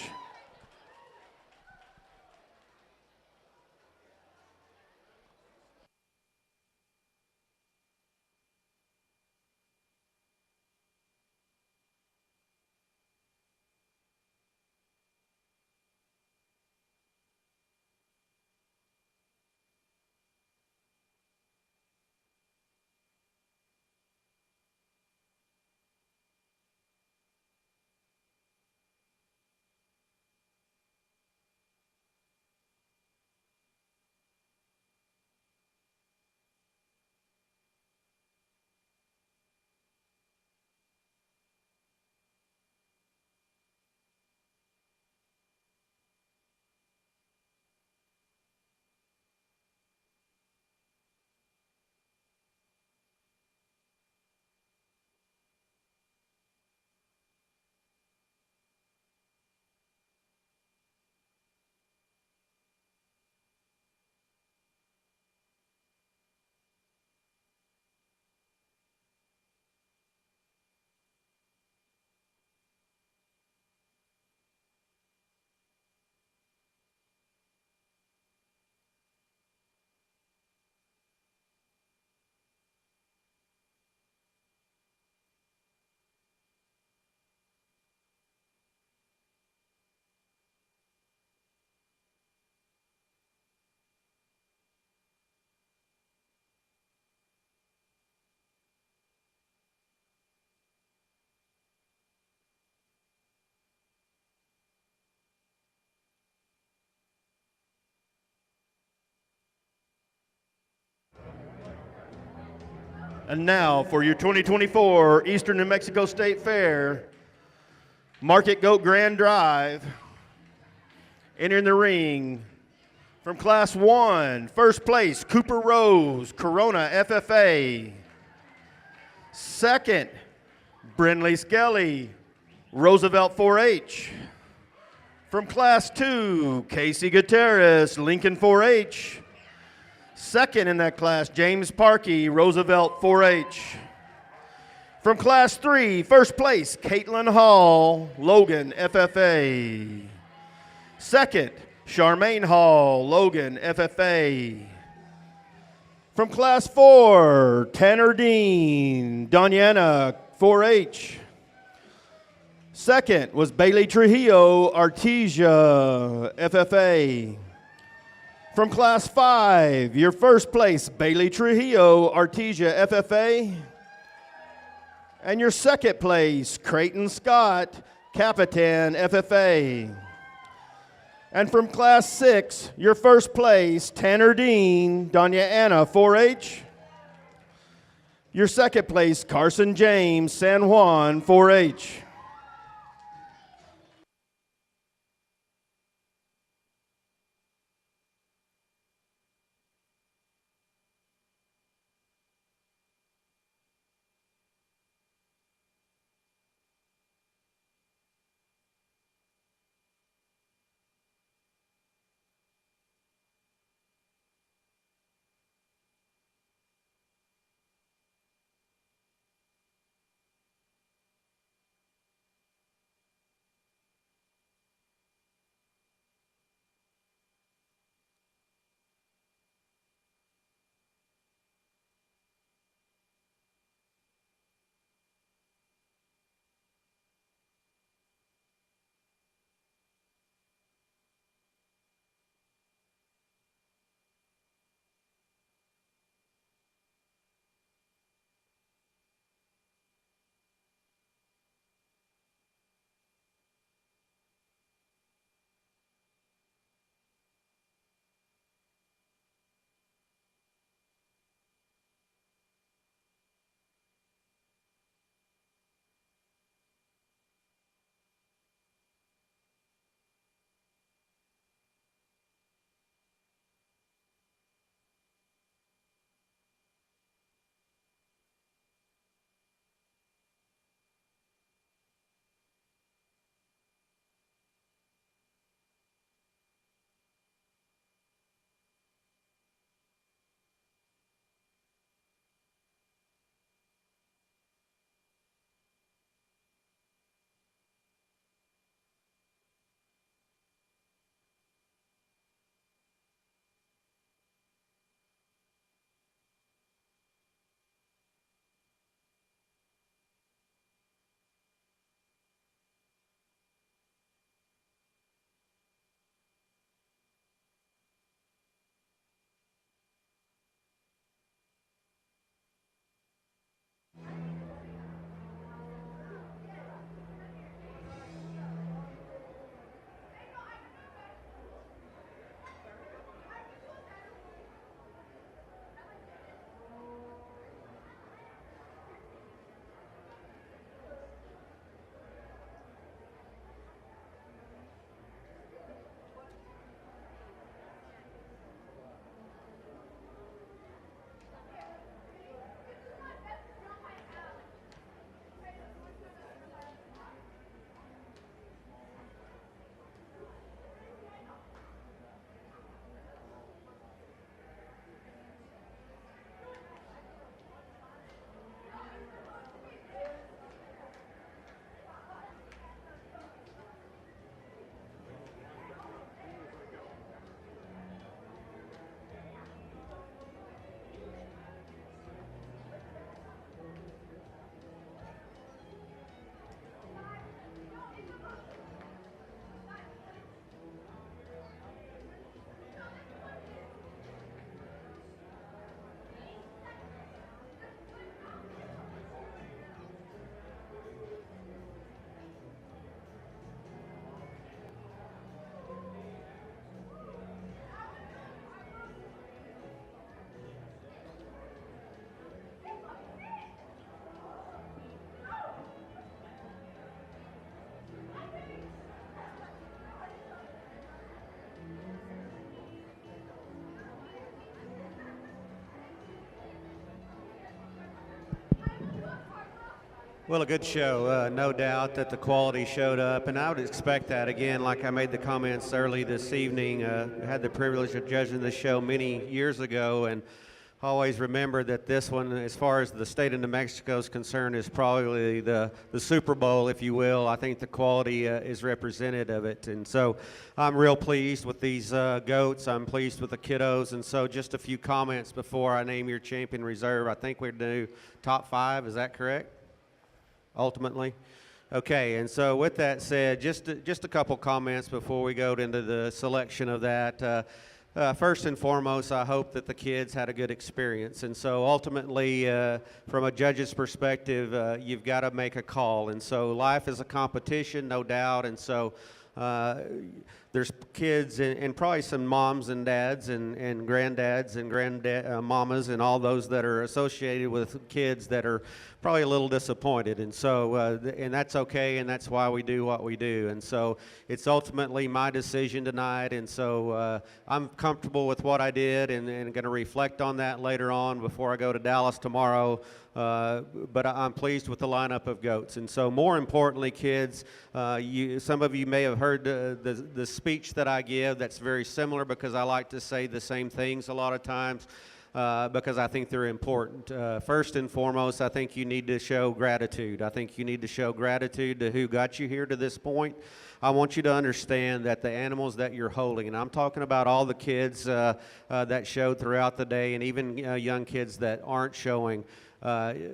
And now for your 2024 Eastern New Mexico State Fair Market Goat Grand Drive. Entering the ring From Class 1, first place, Cooper Rose, Corona FFA. Second, Brinley Skelly, Roosevelt 4-H. From Class 2, Casey Gutierrez, Lincoln 4-H. Second in that class, James Parkey, Roosevelt 4-H. From Class 3, first place, Caitlin Hall, Logan FFA. Second, Charmaine Hall, Logan FFA. From Class 4, Tanner Dean, Doniana 4-H. Second was Bailey Trujillo, Artesia FFA. From Class 5, your first place, Bailey Trujillo, Artesia FFA. And your second place, Creighton Scott, Capitan FFA. And from Class 6, your first place, Tanner Dean, Doña Ana 4-H. Your second place, Carson James, San Juan 4-H. Well, a good show. No doubt that the quality showed up, and I would expect that again. Like I made the comments early this evening, I had the privilege of judging the show many years ago, and always remember that this one, as far as the state of New Mexico is concerned, is probably the Super Bowl, if you will. I think the quality is represented of it, and so I'm real pleased with these goats. I'm pleased with the kiddos, and so just a few comments before I name your champion reserve. I think we're going to do top 5. Is that correct? Ultimately. Okay, and so with that said, just a couple comments before we go into the selection of that. First and foremost, I hope that the kids had a good experience, and so ultimately, from a judge's perspective, you've got to make a call, and so life is a competition, no doubt, and so there's kids and probably some moms and dads and granddads and mamas and all those that are associated with kids that are probably a little disappointed, and so and that's okay, and that's why we do what we do, and so it's ultimately my decision tonight, and so I'm comfortable with what I did and going to reflect on that later on before I go to Dallas tomorrow. But I'm pleased with the lineup of goats, and so more importantly, kids, some of you may have heard the speech that I give. That's very similar because I like to say the same things a lot of times. Because I think they're important. First and foremost, I think you need to show gratitude. I think you need to show gratitude to who got you here to this point. I want you to understand that the animals that you're holding, and I'm talking about all the kids that showed throughout the day, and even young kids that aren't showing,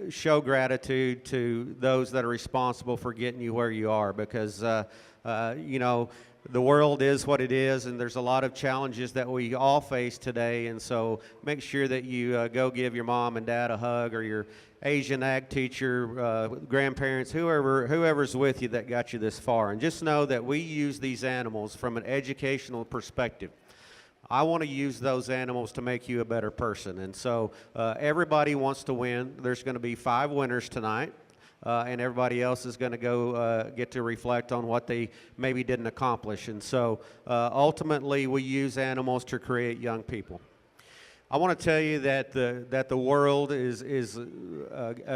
show gratitude to those that are responsible for getting you where you are, because you know, the world is what it is, and there's a lot of challenges that we all face today, and so make sure that you go give your mom and dad a hug, or your Asian ag teacher, grandparents, whoever's with you that got you this far. And just know that we use these animals from an educational perspective. I want to use those animals to make you a better person, and so everybody wants to win. There's going to be 5 winners tonight. And everybody else is going to go get to reflect on what they maybe didn't accomplish. And so ultimately, we use animals to create young people. I want to tell you that the world is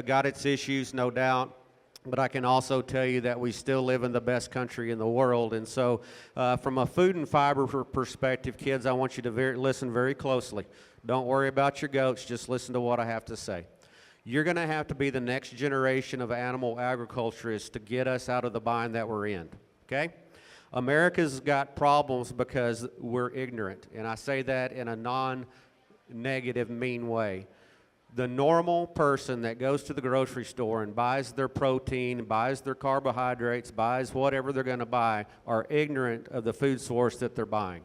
got its issues, no doubt. But I can also tell you that we still live in the best country in the world. And so from a food and fiber perspective, kids, I want you to listen very closely. Don't worry about your goats. Just listen to what I have to say. You're going to have to be the next generation of animal agriculturists to get us out of the bind that we're in, okay? America's got problems because we're ignorant, and I say that in a non-negative, mean way. The normal person that goes to the grocery store and buys their protein, buys their carbohydrates, buys whatever they're going to buy, are ignorant of the food source that they're buying.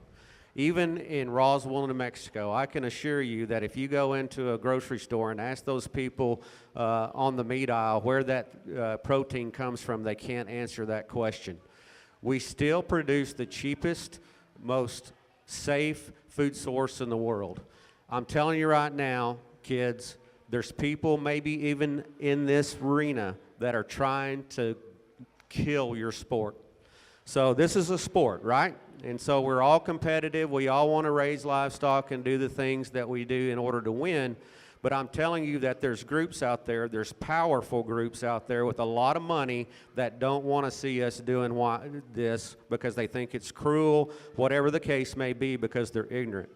Even in Roswell, New Mexico, I can assure you that if you go into a grocery store and ask those people on the meat aisle where that protein comes from, they can't answer that question. We still produce the cheapest, most safe food source in the world. I'm telling you right now, kids, there's people maybe even in this arena that are trying to kill your sport. So this is a sport, right? And so we're all competitive. We all want to raise livestock and do the things that we do in order to win. But I'm telling you that there's groups out there, there's powerful groups out there with a lot of money that don't want to see us doing this because they think it's cruel, whatever the case may be, because they're ignorant.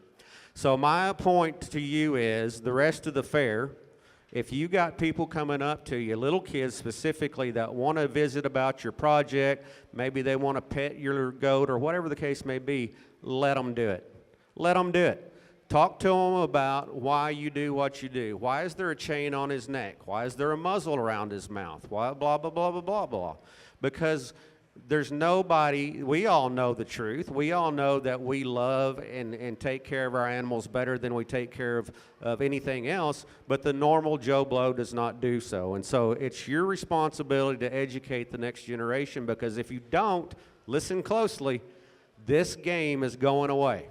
So my point to you is the rest of the fair, if you got people coming up to you, little kids specifically, that want to visit about your project, maybe they want to pet your goat or whatever the case may be, let them do it. Let them do it. Talk to them about why you do what you do. Why is there a chain on his neck? Why is there a muzzle around his mouth? Why blah, blah, blah, blah, blah, blah. Because there's nobody, we all know the truth. We all know that we love and take care of our animals better than we take care of anything else, but the normal Joe Blow does not do so. And so it's your responsibility to educate the next generation, because if you don't, listen closely, this game is going away.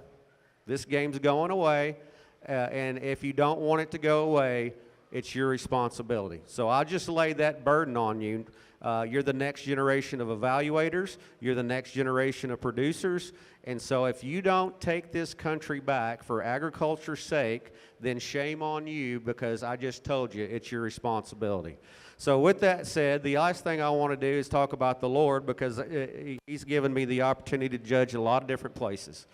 This game's going away, and if you don't want it to go away, it's your responsibility. So I'll just lay that burden on you. You're the next generation of evaluators. You're the next generation of producers. And so if you don't take this country back for agriculture's sake, then shame on you, because I just told you it's your responsibility. So with that said, the last thing I want to do is talk about the Lord, because He's given me the opportunity to judge a lot of different places.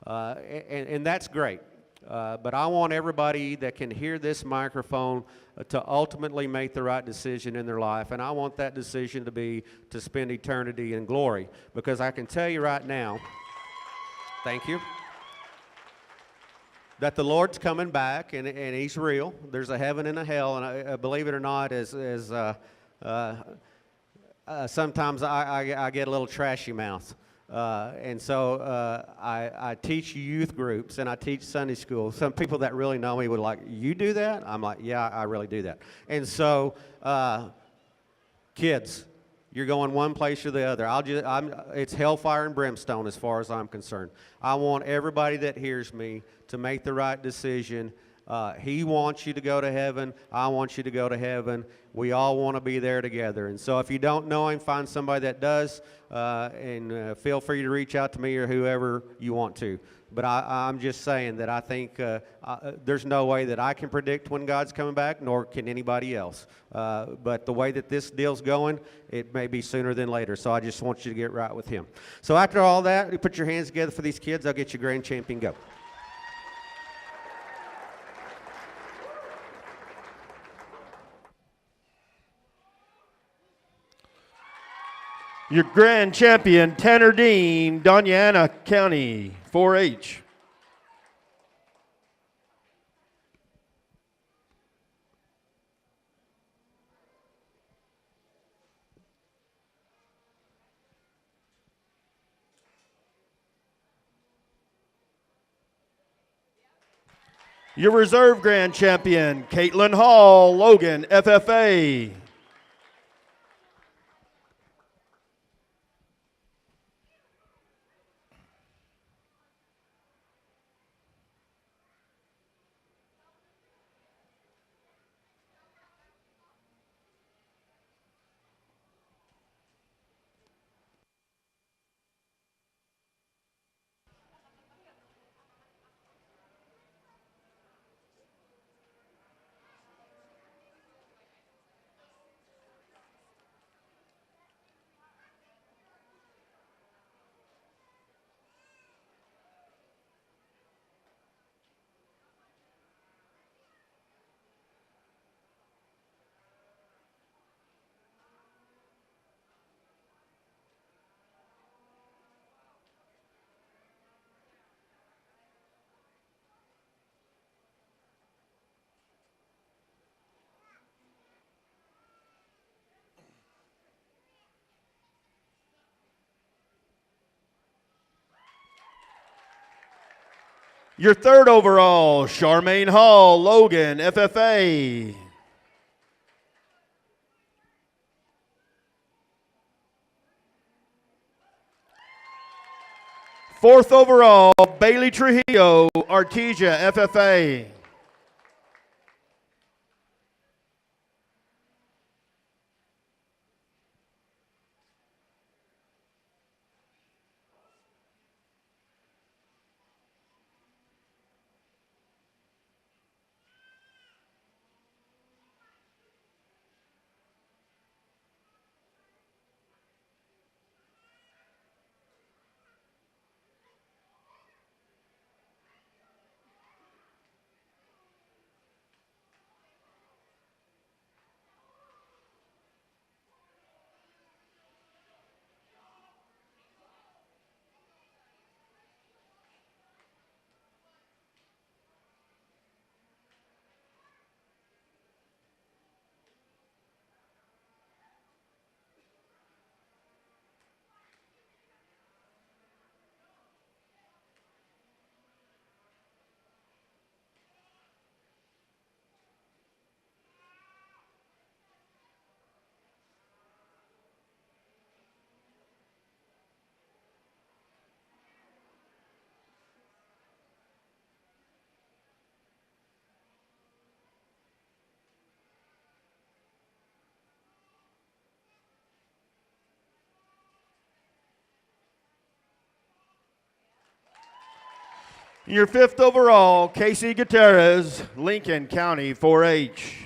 And that's great. But I want everybody that can hear this microphone to ultimately make the right decision in their life. And I want that decision to be to spend eternity in glory. Because I can tell you right now, thank you, that the Lord's coming back, and He's real. There's a heaven and a hell, and I believe it or not, sometimes I get a little trashy mouth. And so I teach youth groups, and I teach Sunday school. Some people that really know me would like, you do that? I'm like, yeah, I really do that. And so kids, you're going one place or the other. It's hellfire and brimstone as far as I'm concerned. I want everybody that hears me to make the right decision. He wants you to go to heaven. I want you to go to heaven. We all want to be there together. And so if you don't know Him, find somebody that does, and feel free to reach out to me or whoever you want to. But I'm just saying that I think there's no way that I can predict when God's coming back, nor can anybody else. But the way that this deal's going, it may be sooner than later. So I just want you to get right with Him. So after all that, you put your hands together for these kids. I'll get you grand champion. Go. Your grand champion, Tanner Dean, Doñana County, 4-H. Your reserve grand champion, Caitlin Hall, Logan, FFA. Your third overall, Charmaine Hall, Logan, FFA. Fourth overall, Bailey Trujillo, Artesia, FFA. Your 5th overall, Casey Gutierrez, Lincoln County 4-H.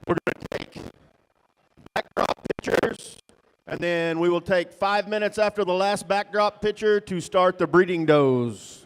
We're going to take backdrop pictures, and then we will take 5 minutes after the last backdrop picture to start the breeding does.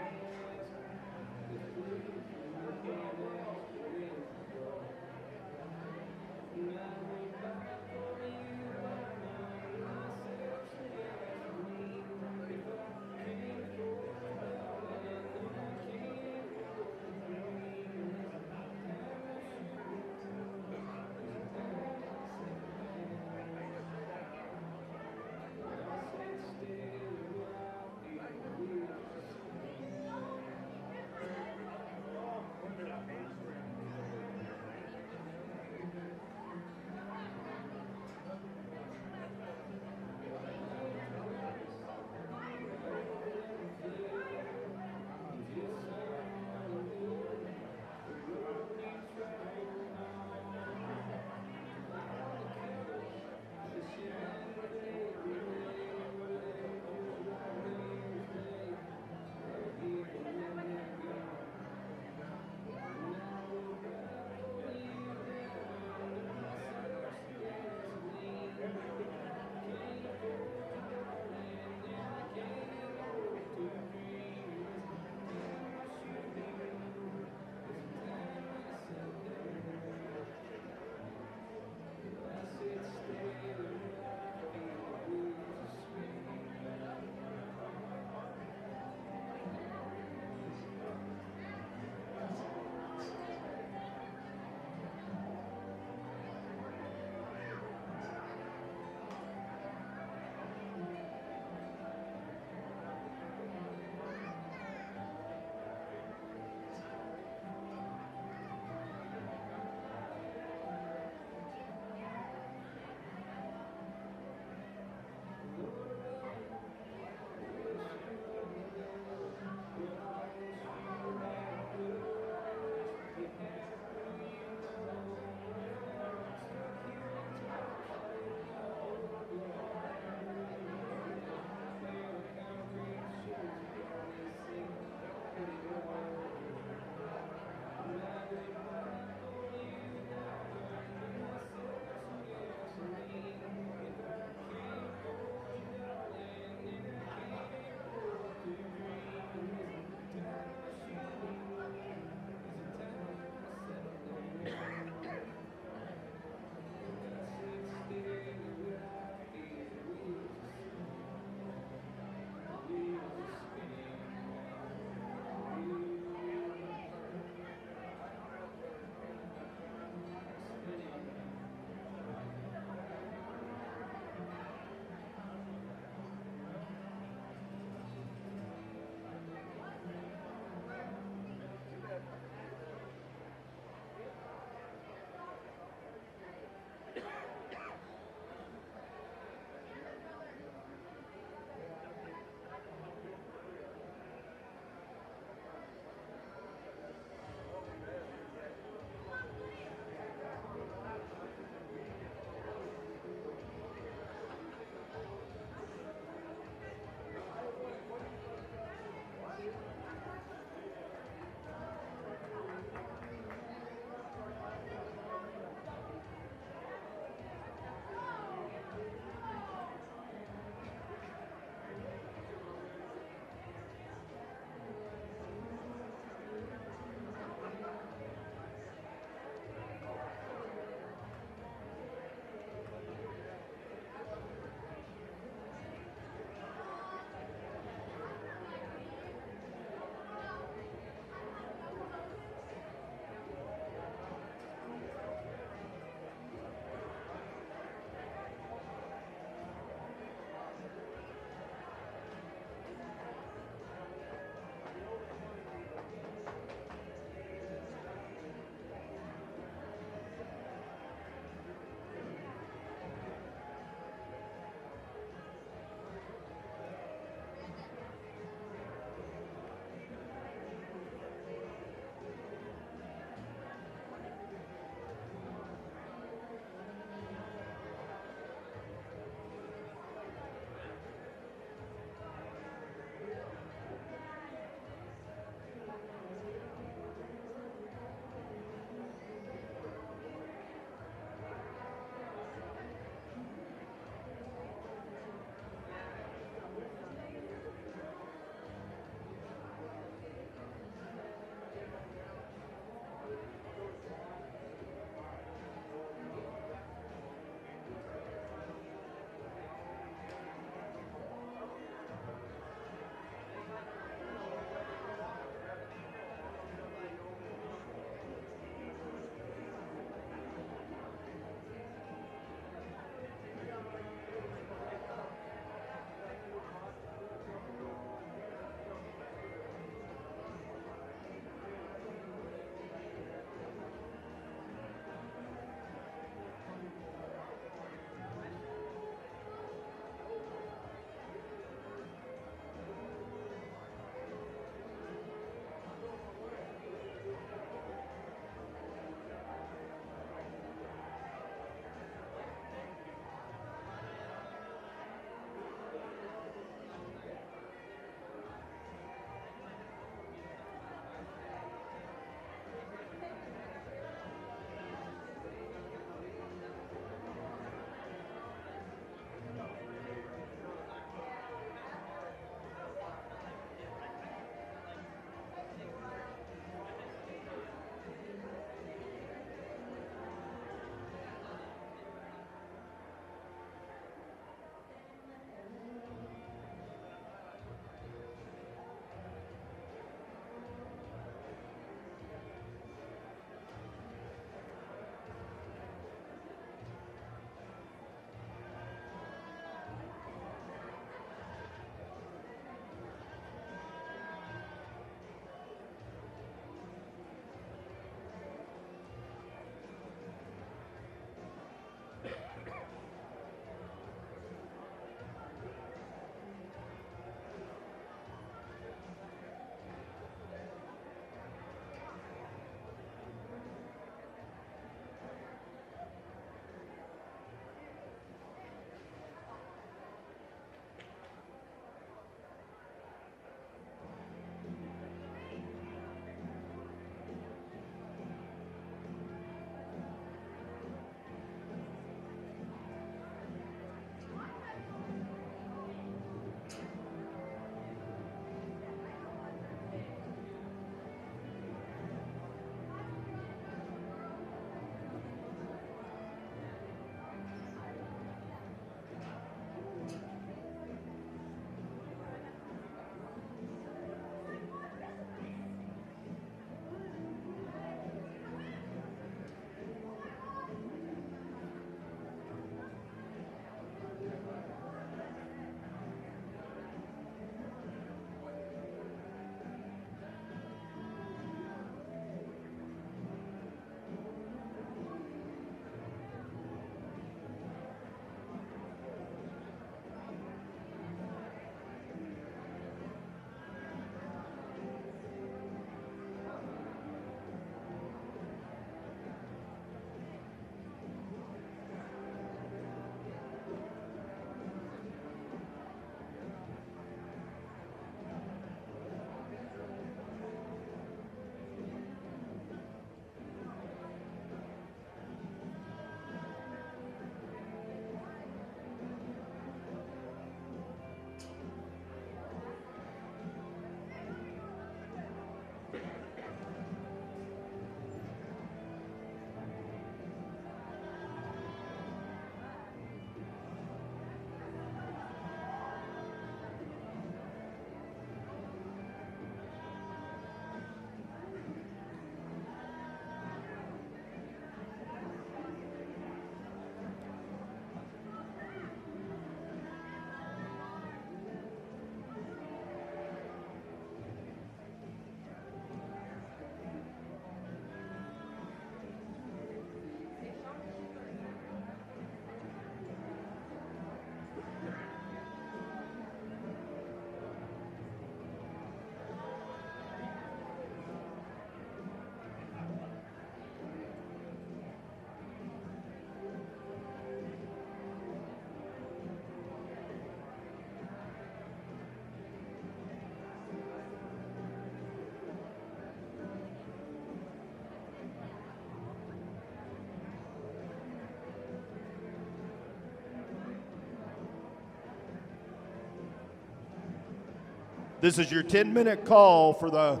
This is your 10-minute call for the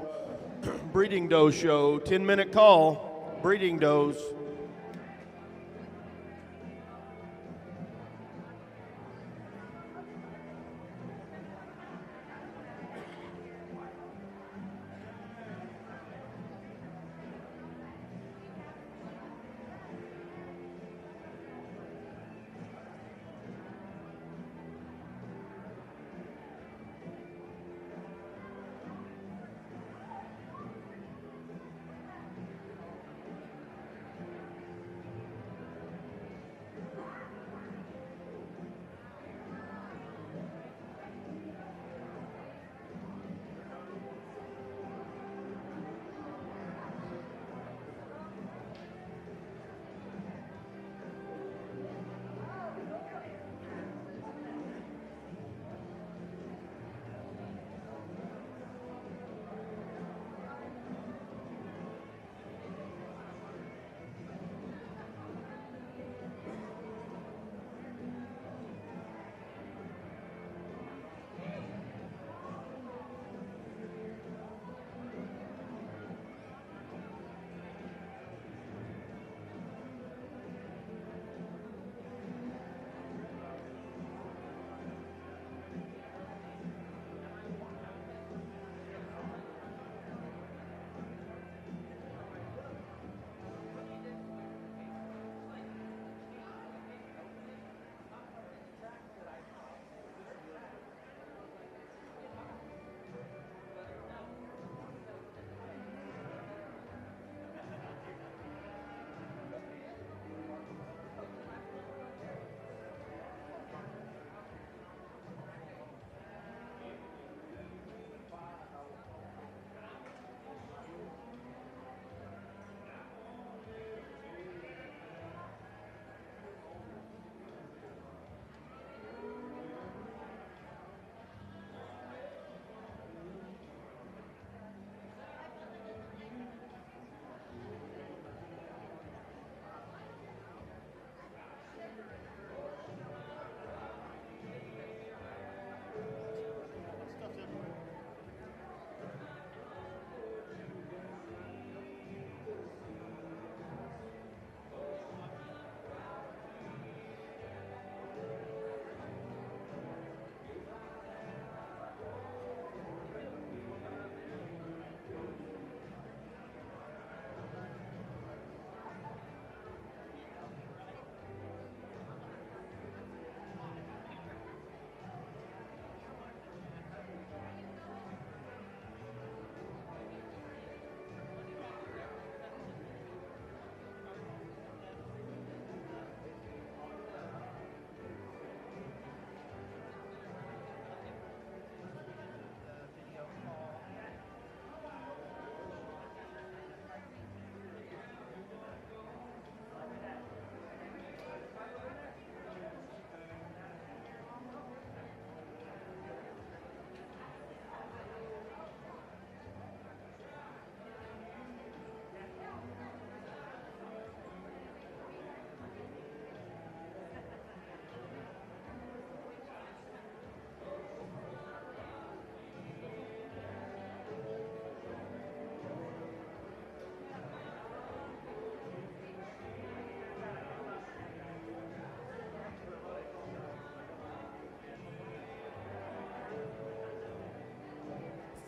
breeding doe show. 10-minute call, breeding does.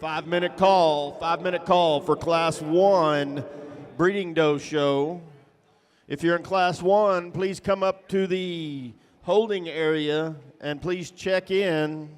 Five-minute call for Class 1 breeding doe show. If you're in Class 1, please come up to the holding area and please check in.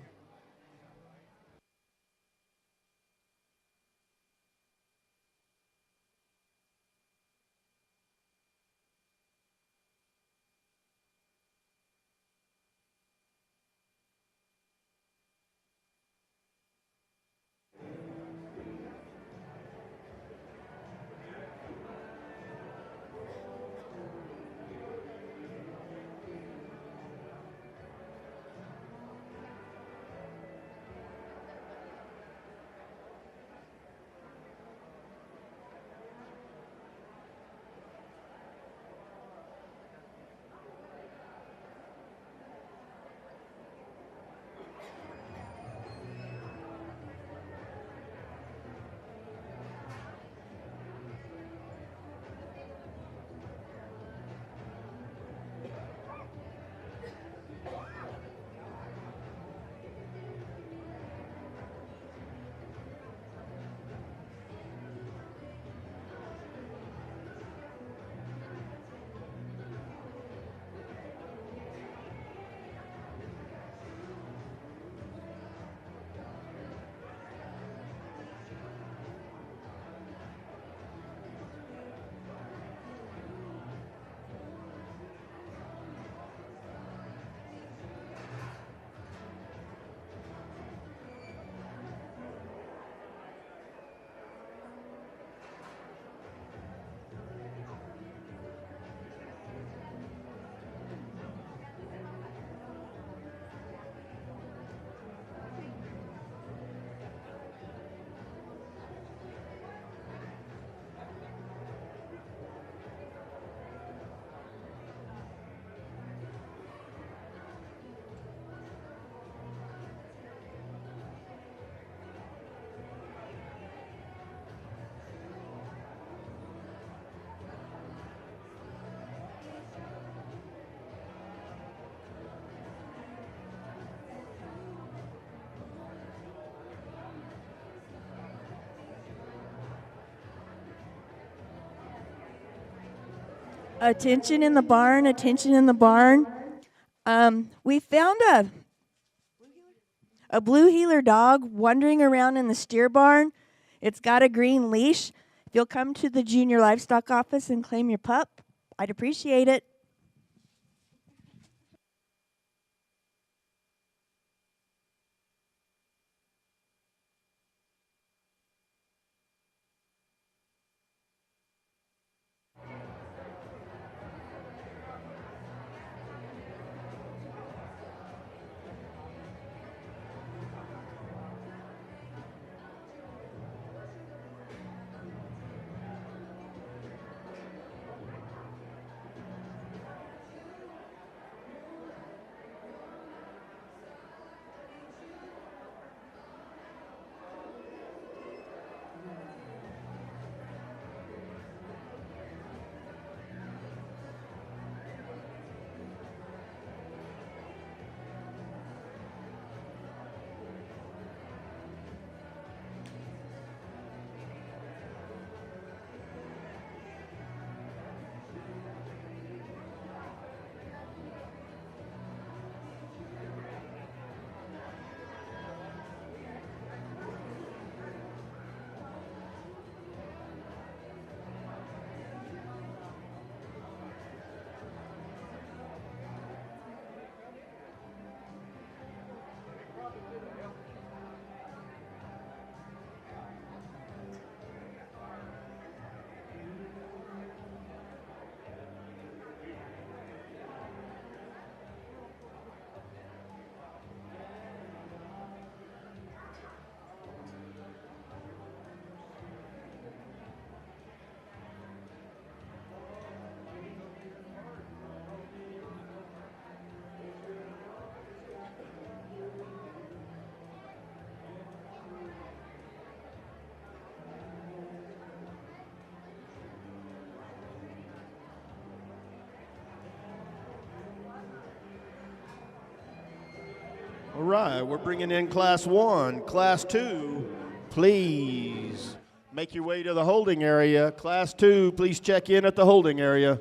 Attention in the barn, attention in the barn. We found a blue heeler dog wandering around in the steer barn. It's got a green leash. If you'll come to the junior livestock office and claim your pup, I'd appreciate it. All right, we're bringing in Class 1. Class 2, please make your way to the holding area. Class 2, please check in at the holding area.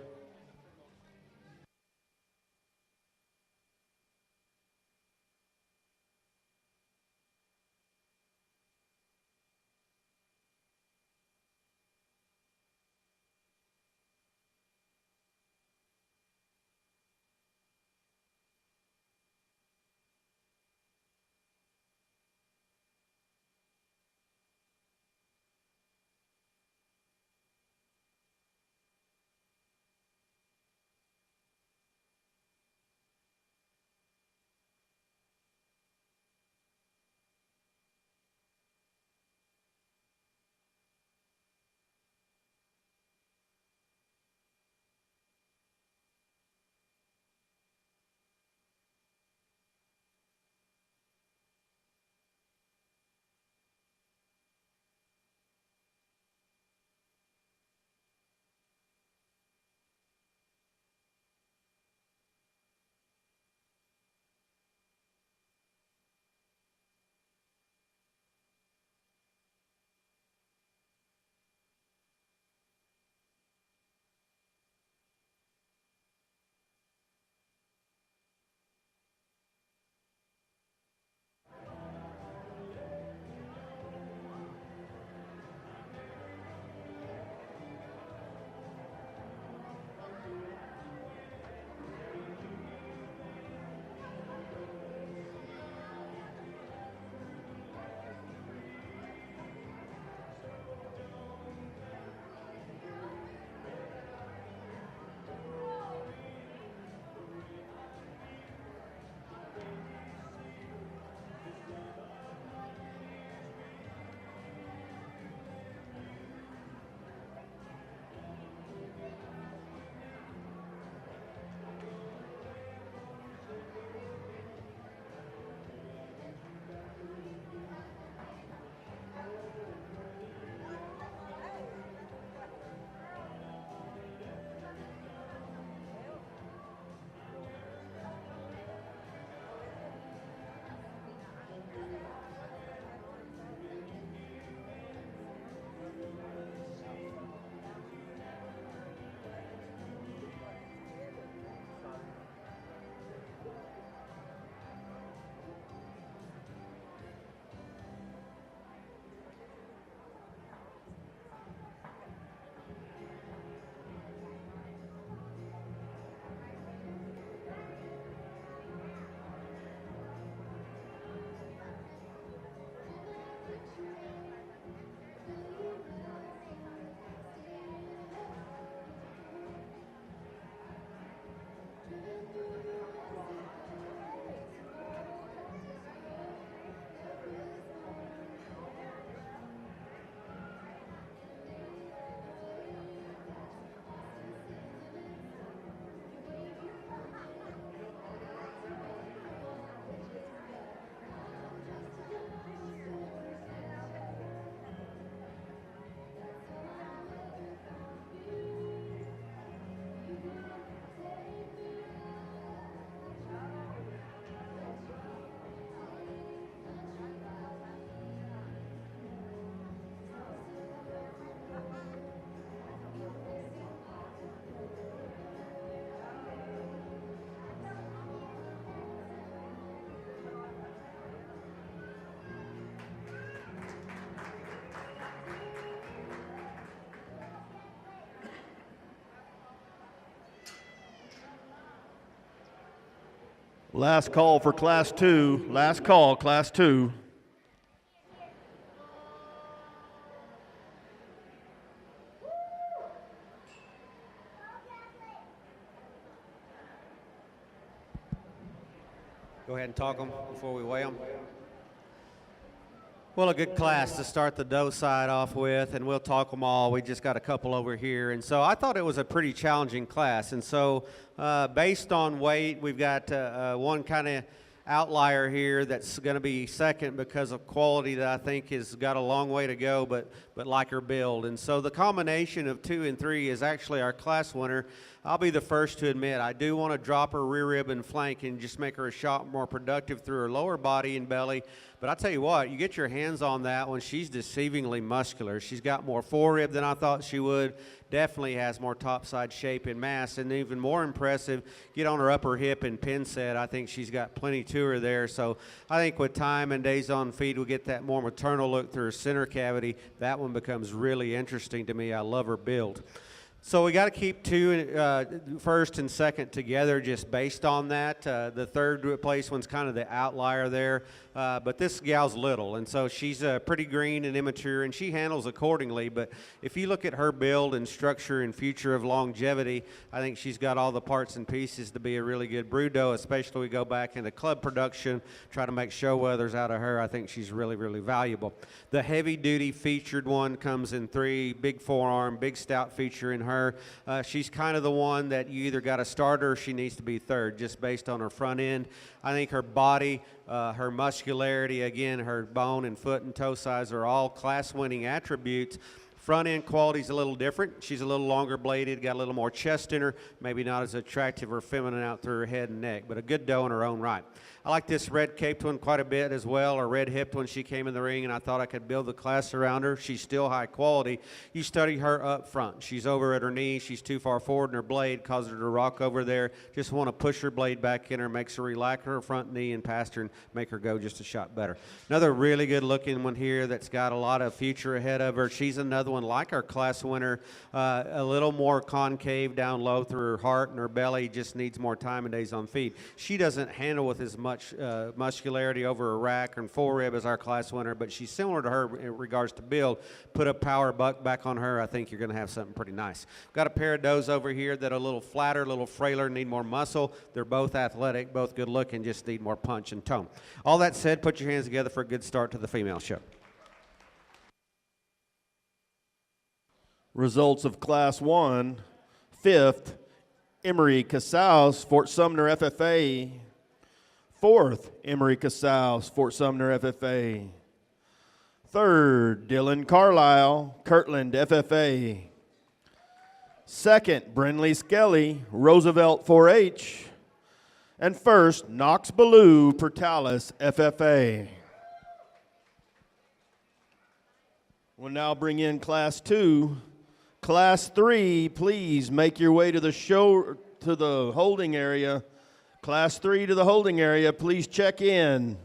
Last call for Class 2. Last call, Class 2. Go ahead and talk them before we weigh them. Well, a good class to start the doe side off with, and we'll talk them all. We just got a couple over here. And so I thought it was a pretty challenging class. And so based on weight, we've got one kind of outlier here that's going to be second because of quality that I think has got a long way to go, but like her build. And so the combination of 2 and 3 is actually our class winner. I'll be the first to admit I do want to drop her rear rib and flank and just make her a shot more productive through her lower body and belly. But I tell you what, you get your hands on that one, she's deceivingly muscular. She's got more forerib than I thought she would. Definitely has more topside shape and mass, and even more impressive, get on her upper hip and pin set. I think she's got plenty to her there. So I think with time and days on feed, we'll get that more maternal look through her center cavity. That one becomes really interesting to me. I love her build. So we got to keep 2 first and second together just based on that. The third place one's kind of the outlier there, but this gal's little, and so she's pretty green and immature, and she handles accordingly. But if you look at her build and structure and future of longevity, I think she's got all the parts and pieces to be a really good brood doe, especially we go back into club production, try to make show weathers out of her. I think she's really, really valuable. The heavy-duty featured one comes in 3, big forearm, big stout feature in her. She's kind of the one that you either got to start her or she needs to be third just based on her front end. I think her body, her muscularity, again, her bone and foot and toe size are all class-winning attributes. Front end quality is a little different. She's a little longer bladed, got a little more chest in her, maybe not as attractive or feminine out through her head and neck, but a good doe in her own right. I like this red caped one quite a bit as well, or red hipped when she came in the ring, and I thought I could build the class around her. She's still high quality. You study her up front. She's over at her knee. She's too far forward in her blade, causes her to rock over there. Just want to push her blade back in her, makes her relax her front knee and past her and make her go just a shot better. Another really good looking one here that's got a lot of future ahead of her. She's another one like our class winner, a little more concave down low through her heart and her belly, just needs more time and days on feed. She doesn't handle with as much muscularity over her rack and forerib as our class winner, but she's similar to her in regards to build. Put a power buck back on her, I think you're going to have something pretty nice. Got a pair of does over here that are a little flatter, a little frailer, need more muscle. They're both athletic, both good looking, just need more punch and tone. All that said, put your hands together for a good start to the female show. Results of Class 1. 5th, Emery Casals, Fort Sumner FFA. 4th, Emery Casals, Fort Sumner FFA. 3rd, Dylan Carlisle, Kirtland FFA. 2nd, Brinley Skelly, Roosevelt 4-H. And 1st, Knox Ballou, Portales FFA. We'll now bring in Class 2. Class 3, please make your way to the holding area. Class 3 to the holding area, please check in.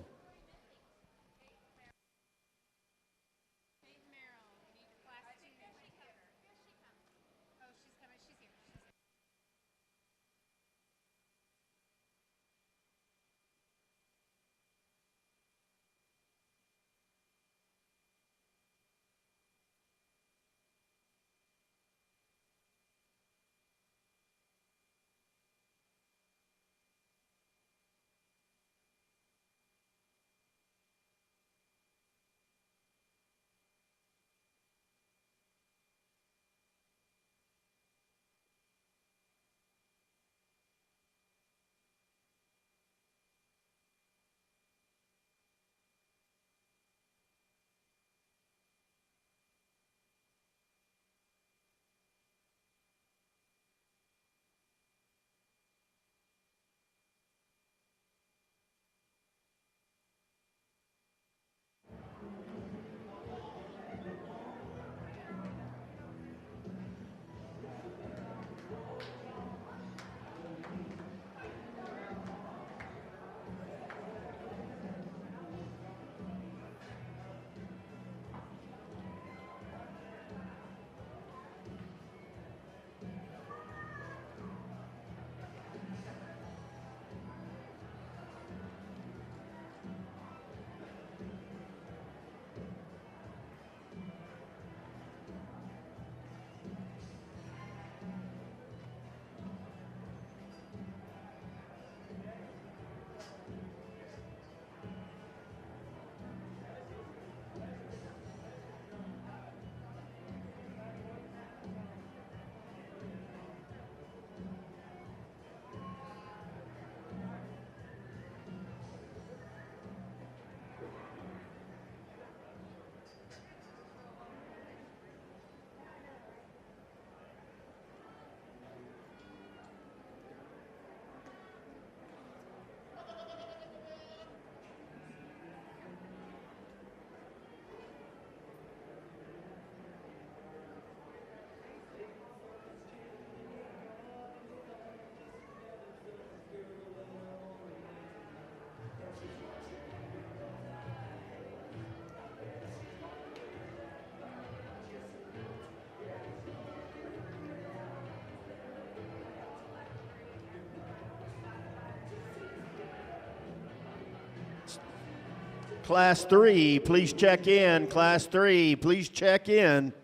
Class 3, please check in. Class 3, please check in.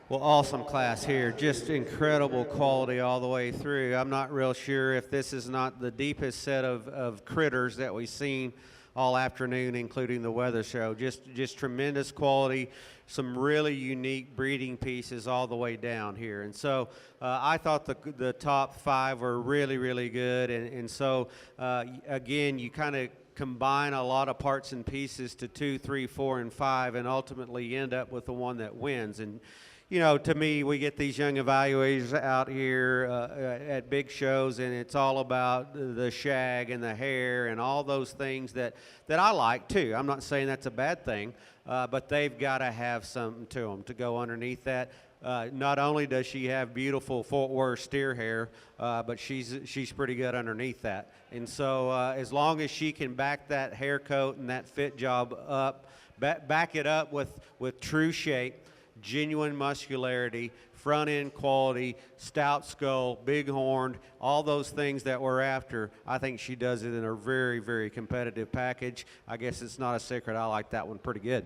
Well, awesome class here. Just incredible quality all the way through. I'm not real sure if this is not the deepest set of critters that we've seen all afternoon, including the weather show. Just tremendous quality, some really unique breeding pieces all the way down here. And so I thought the top 5 were really, really good. And so, again, you kind of combine a lot of parts and pieces to 2, 3, 4, and 5, and ultimately end up with the one that wins. And you know, to me, we get these young evaluators out here at big shows, and it's all about the shag and the hair and all those things that I like too. I'm not saying that's a bad thing, but they've got to have something to them to go underneath that. Not only does she have beautiful Fort Worth steer hair, but she's pretty good underneath that. And so as long as she can back that hair coat and that fit job up, back it up with true shape, genuine muscularity, front end quality, stout skull, big horned, all those things that we're after, I think she does it in a very, very competitive package. I guess it's not a secret. I like that one pretty good.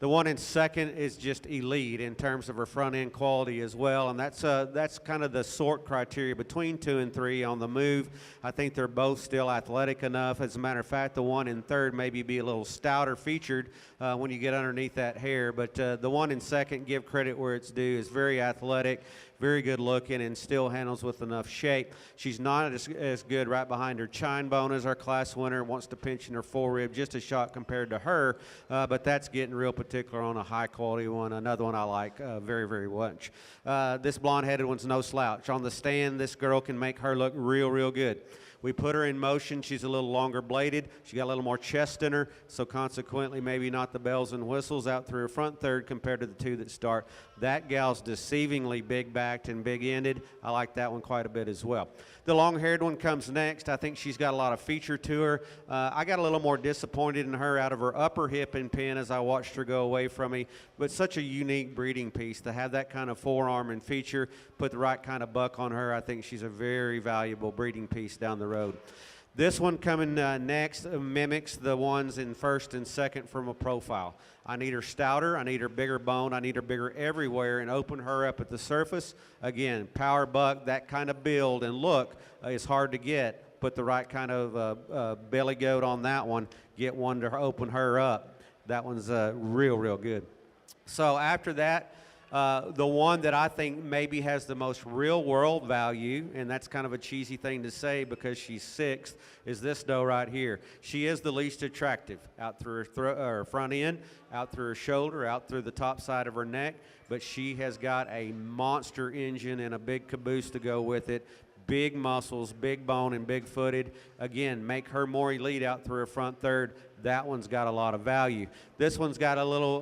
The one in second is just elite in terms of her front end quality as well, and that's kind of the sort criteria between 2 and 3 on the move. I think they're both still athletic enough. As a matter of fact, the one in third maybe be a little stouter featured when you get underneath that hair, but the one in second, give credit where it's due, is very athletic, very good looking, and still handles with enough shape. She's not as good right behind her chine bone as our class winner. Wants to pinch in her forerib just a shot compared to her, but that's getting real particular on a high quality one. Another one I like very, very much. This blonde-headed one's no slouch. On the stand, this girl can make her look real, real good. We put her in motion. She's a little longer bladed. She got a little more chest in her, so consequently maybe not the bells and whistles out through her front third compared to the two that start. That gal's deceivingly big backed and big ended. I like that one quite a bit as well. The long-haired one comes next. I think she's got a lot of feature to her. I got a little more disappointed in her out of her upper hip and pin as I watched her go away from me, but such a unique breeding piece to have that kind of forearm and feature, put the right kind of buck on her. I think she's a very valuable breeding piece down the road. This one coming next mimics the ones in first and second from a profile. I need her stouter, I need her bigger bone, I need her bigger everywhere, and open her up at the surface. Again, power buck, that kind of build and look is hard to get. Put the right kind of belly goat on that one, get one to open her up. That one's real, real good. So after that, the one that I think maybe has the most real world value, and that's kind of a cheesy thing to say because she's sixth, is this doe right here. She is the least attractive out through her front end, out through her shoulder, out through the top side of her neck, but she has got a monster engine and a big caboose to go with it. Big muscles, big bone, and big footed. Again, make her more elite out through her front third. That one's got a lot of value. This one's got a little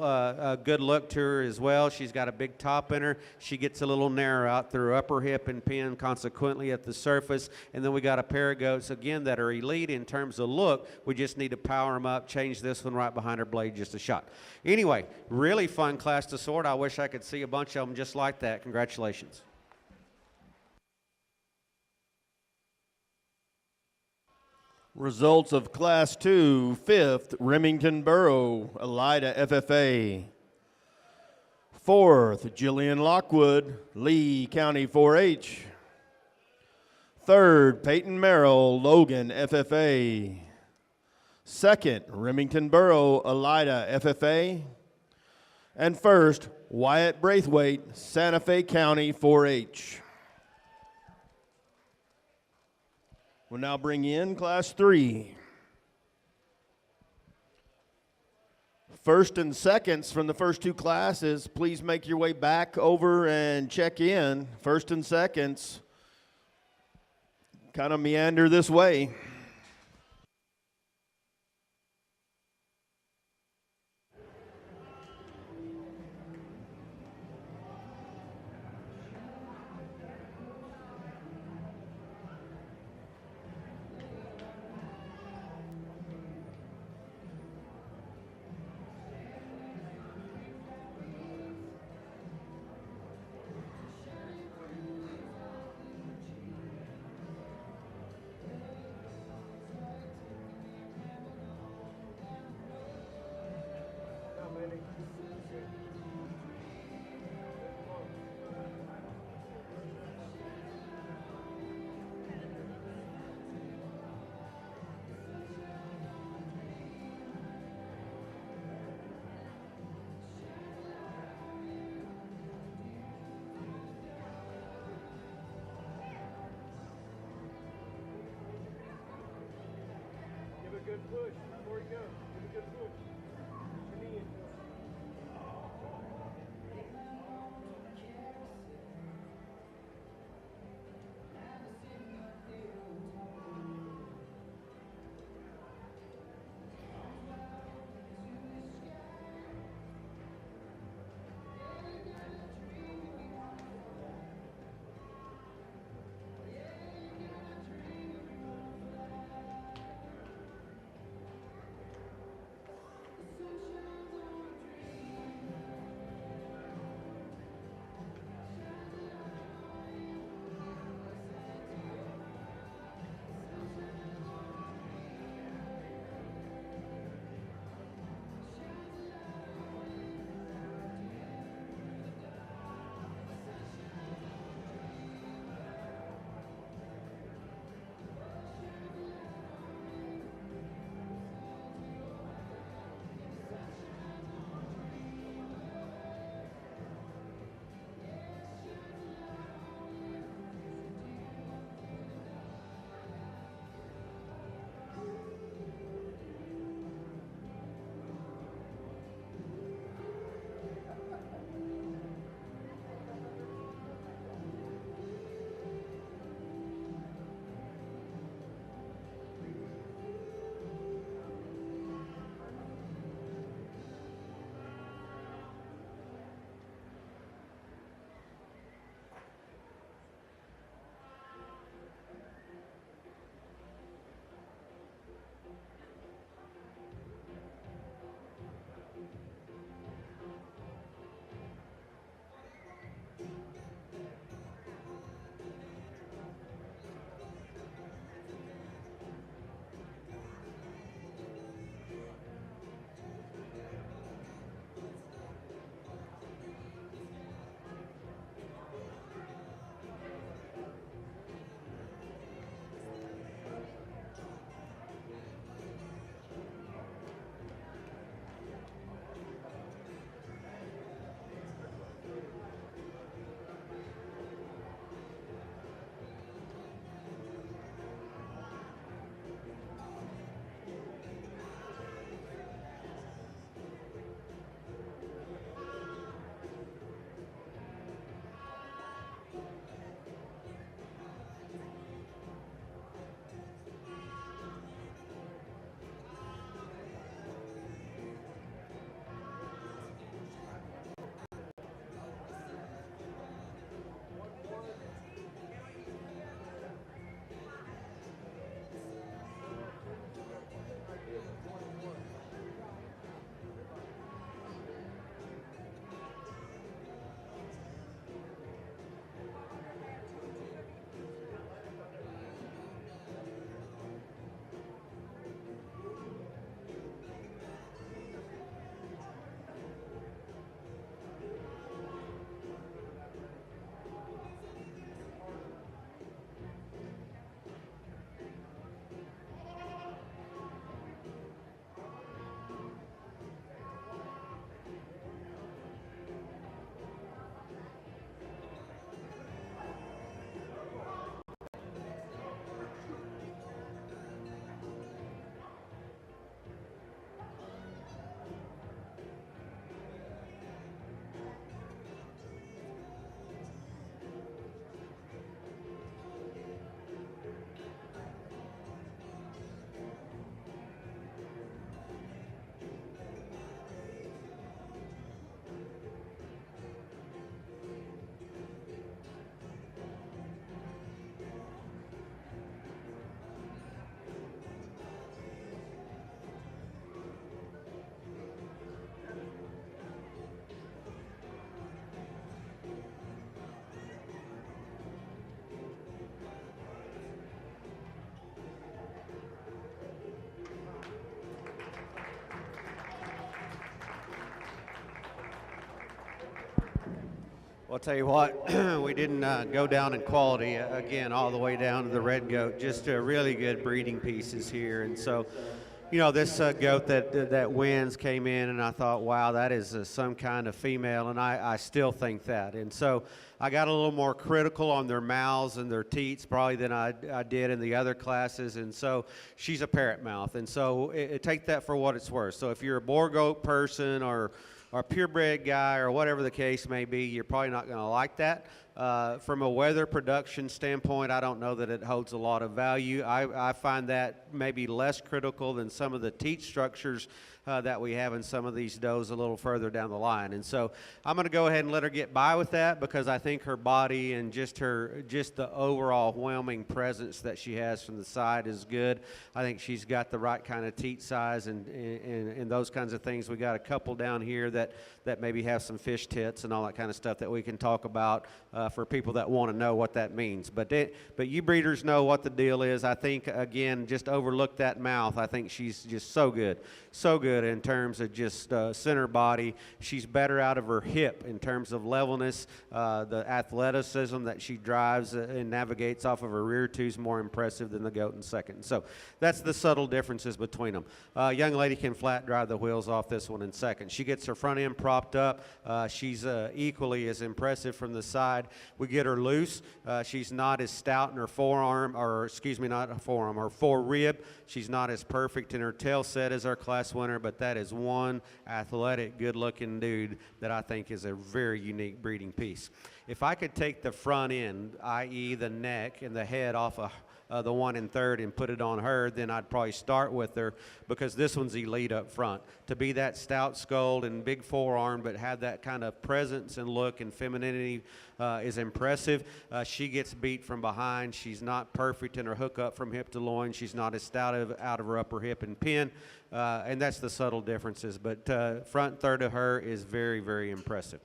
good look to her as well. She's got a big top in her. She gets a little narrow out through her upper hip and pin, consequently at the surface. And then we got a pair of goats, again, that are elite in terms of look. We just need to power them up, change this one right behind her blade just a shot. Anyway, really fun class to sort. I wish I could see a bunch of them just like that. Congratulations. Results of Class 2, 5th, Remington Borough, Elida FFA. 4th, Jillian Lockwood, Lee County 4-H. 3rd, Peyton Merrill, Logan FFA. 2nd, Remington Borough, Elida FFA. And 1st, Wyatt Braithwaite, Santa Fe County 4-H. We'll now bring in Class 3. First and seconds from the first two classes, please make your way back over and check in. First and seconds, kind of meander this way. Good push before you go. Give a good push. Push your knee into it. Well, I'll tell you what, we didn't go down in quality again all the way down to the red goat. Just really good breeding pieces here, and so, you know, this goat that wins came in, and I thought, wow, that is some kind of female, and I still think that. And so I got a little more critical on their mouths and their teats probably than I did in the other classes, and so she's a parrot mouth, and so take that for what it's worth. So if you're a boar goat person or a purebred guy or whatever the case may be, you're probably not going to like that. From a weather production standpoint, I don't know that it holds a lot of value. I find that maybe less critical than some of the teat structures that we have in some of these does a little further down the line. And so I'm going to go ahead and let her get by with that because I think her body and just the overall whelming presence that she has from the side is good. I think she's got the right kind of teat size and those kinds of things. We got a couple down here that maybe have some fish tits and all that kind of stuff that we can talk about for people that want to know what that means. But you breeders know what the deal is. I think, again, just overlook that mouth. I think she's just so good in terms of just center body. She's better out of her hip in terms of levelness. The athleticism that she drives and navigates off of her rear two is more impressive than the goat in second. So that's the subtle differences between them. Young lady can flat drive the wheels off this one in second. She gets her front end propped up. She's equally as impressive from the side. We get her loose. She's not as stout in her forearm, or excuse me, not her forearm, her fore rib. She's not as perfect in her tail set as our class winner, but that is one athletic, good-looking dude that I think is a very unique breeding piece. If I could take the front end, i.e. the neck and the head off of the one in third and put it on her, then I'd probably start with her because this one's elite up front. To be that stout skulled and big forearm but have that kind of presence and look and femininity is impressive. She gets beat from behind. She's not perfect in her hookup from hip to loin. She's not as stout out of her upper hip and pin, and that's the subtle differences. But front third of her is very, very impressive.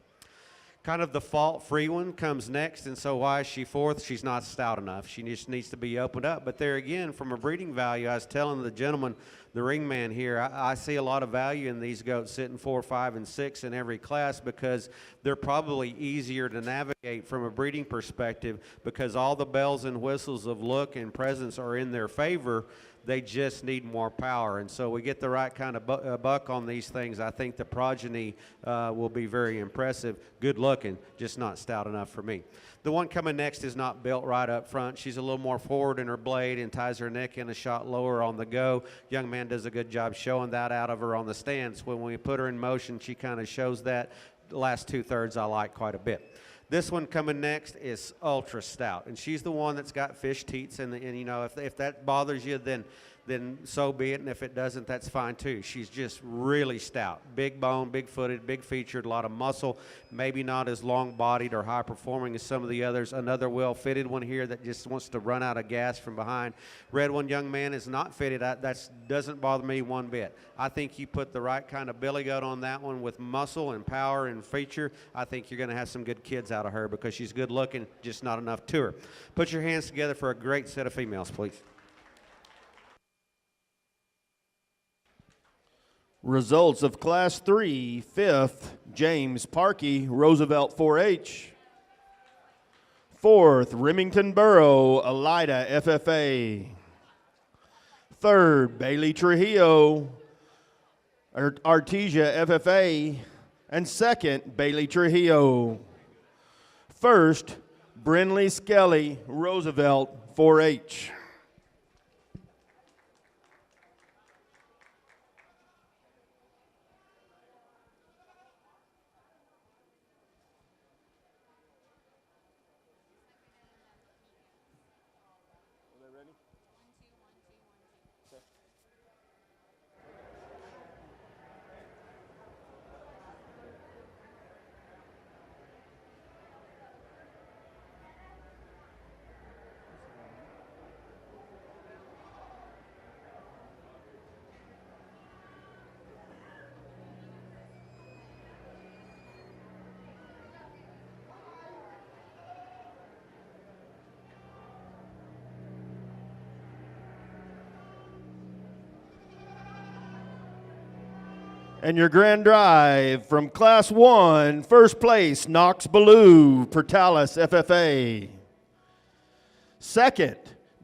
Kind of the fault-free one comes next, and so why is she fourth? She's not stout enough. She just needs to be opened up. But there again, from a breeding value, I was telling the gentleman, the ring man here, I see a lot of value in these goats sitting 4, 5, and 6 in every class because they're probably easier to navigate from a breeding perspective because all the bells and whistles of look and presence are in their favor. They just need more power, and so we get the right kind of buck on these things. I think the progeny will be very impressive. Good looking, just not stout enough for me. The one coming next is not built right up front. She's a little more forward in her blade and ties her neck in a shot lower on the go. Young man does a good job showing that out of her on the stance. When we put her in motion, she kind of shows that. The last 2/3 I like quite a bit. This one coming next is ultra stout, and she's the one that's got fish teats, and you know, if that bothers you, then so be it, and if it doesn't, that's fine too. She's just really stout, big bone, big footed, big featured, a lot of muscle, maybe not as long bodied or high performing as some of the others. Another well fitted one here that just wants to run out of gas from behind. Red one, young man, is not fitted. That doesn't bother me one bit. I think you put the right kind of billy goat on that one with muscle and power and feature. I think you're going to have some good kids out of her because she's good looking, just not enough to her. Put your hands together for a great set of females, please. Results of Class 3, 5th, James Parkey, Roosevelt 4-H. 4th, Remington Burrow, Elida FFA. 3rd, Bailey Trujillo, Artesia FFA. And 2nd, Bailey Trujillo. 1st, Brinley Skelly, Roosevelt 4-H. And your grand drive from Class 1, first place, Knox Ballou, Pertalis FFA. Second,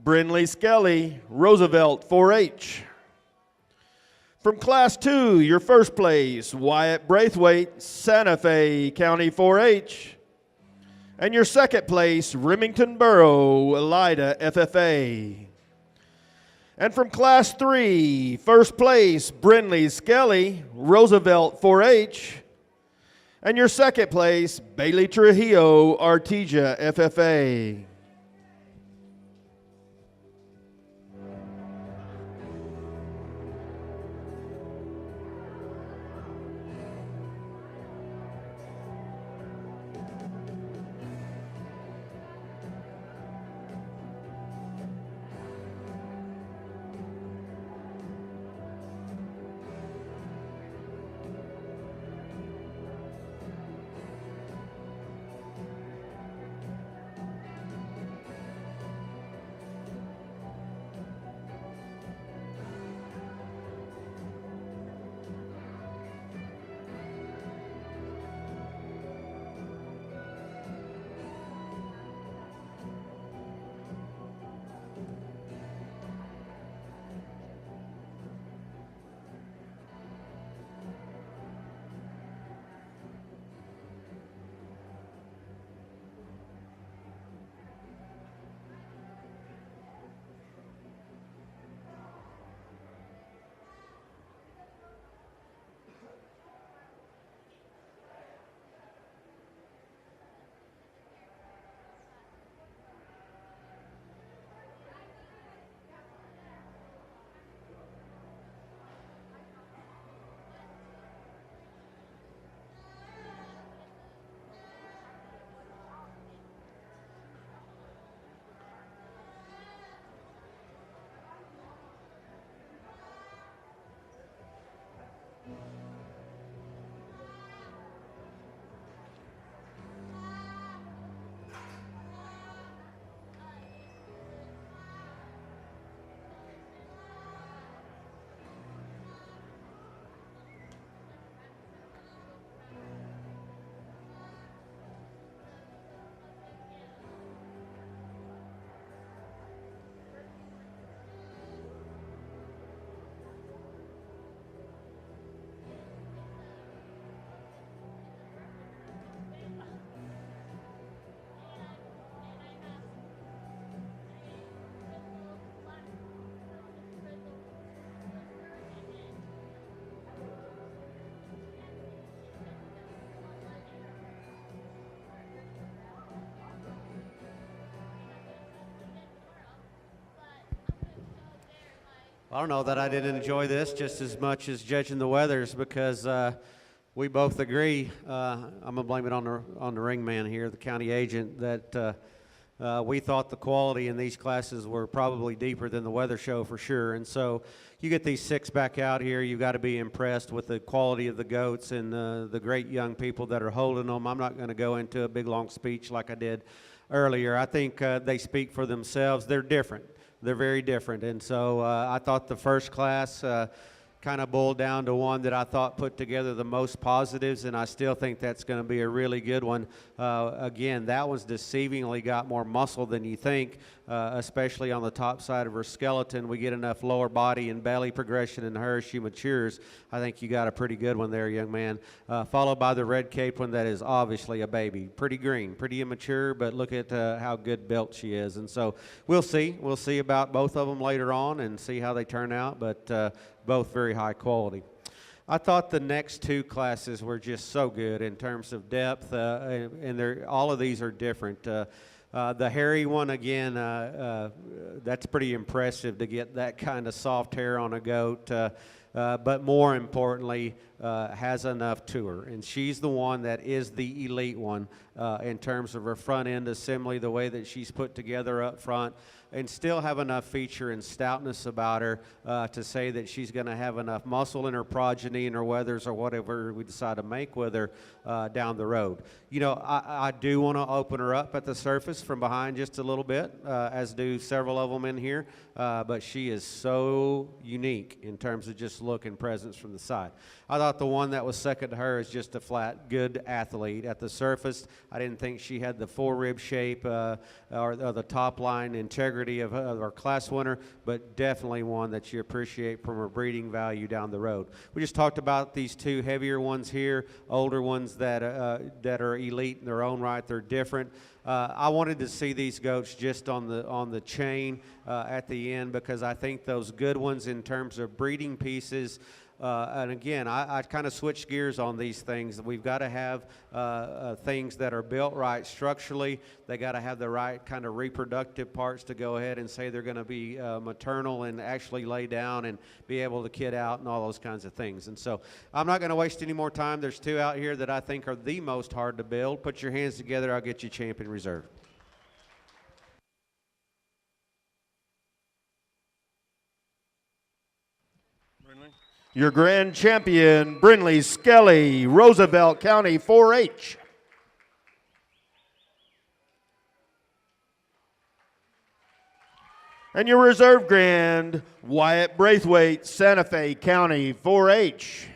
Brinley Skelly, Roosevelt 4-H. From Class 2, your first place, Wyatt Braithwaite, Santa Fe County 4-H. And your second place, Remington Borough, Elida FFA. And from Class 3, first place, Brinley Skelly, Roosevelt 4-H. And your second place, Bailey Trujillo, Artesia FFA. I don't know that I didn't enjoy this just as much as judging the weathers because we both agree. I'm gonna blame it on the ring man here, the county agent, that we thought the quality in these classes were probably deeper than the weather show for sure. And so you get these 6 back out here, you've got to be impressed with the quality of the goats and the great young people that are holding them. I'm not going to go into a big long speech like I did earlier. I think they speak for themselves. They're different. They're very different. And so I thought the first class kind of boiled down to one that I thought put together the most positives, and I still think that's going to be a really good one. Again, that one's deceivingly got more muscle than you think, especially on the top side of her skeleton. We get enough lower body and belly progression in her as she matures. I think you got a pretty good one there, young man. Followed by the red cape one that is obviously a baby. Pretty green, pretty immature, but look at how good built she is. And so we'll see. We'll see about both of them later on and see how they turn out, but both very high quality. I thought the next 2 classes were just so good in terms of depth, and all of these are different. The hairy one, again, that's pretty impressive to get that kind of soft hair on a goat, but more importantly, has enough to her. And she's the one that is the elite one in terms of her front end assembly, the way that she's put together up front, and still have enough feature and stoutness about her to say that she's going to have enough muscle in her progeny and her weathers or whatever we decide to make with her down the road. You know, I do want to open her up at the surface from behind just a little bit, as do several of them in here, but she is so unique in terms of just look and presence from the side. I thought the one that was second to her is just a flat good athlete. At the surface, I didn't think she had the four-rib shape or the top line integrity of our class winner, but definitely one that you appreciate from her breeding value down the road. We just talked about these two heavier ones here, older ones that are elite in their own right. They're different. I wanted to see these goats just on the chain at the end, because I think those good ones in terms of breeding pieces, and again, I kind of switch gears on these things. We've got to have things that are built right structurally. They got to have the right kind of reproductive parts to go ahead and say they're going to be maternal and actually lay down and be able to kid out and all those kinds of things. And so I'm not going to waste any more time. There's two out here that I think are the most hard to build. Put your hands together. I'll get you champion reserve. Your grand champion, Brinley Skelly, Roosevelt County 4-H. And your reserve grand, Wyatt Braithwaite, Santa Fe County 4-H.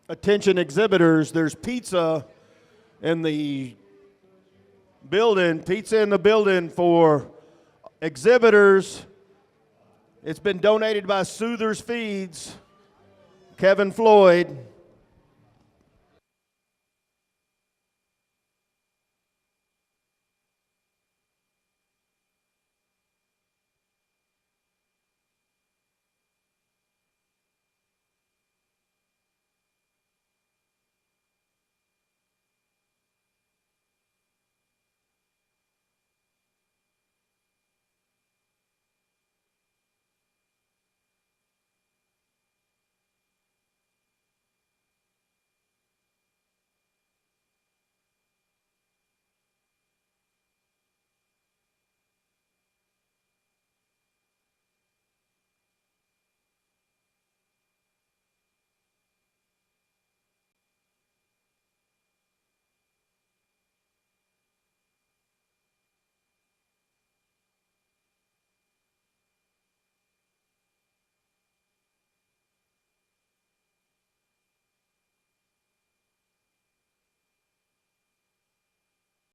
Attention exhibitors, there's pizza in the building, for exhibitors. It's been donated by Soothers Feeds, Kevin Floyd.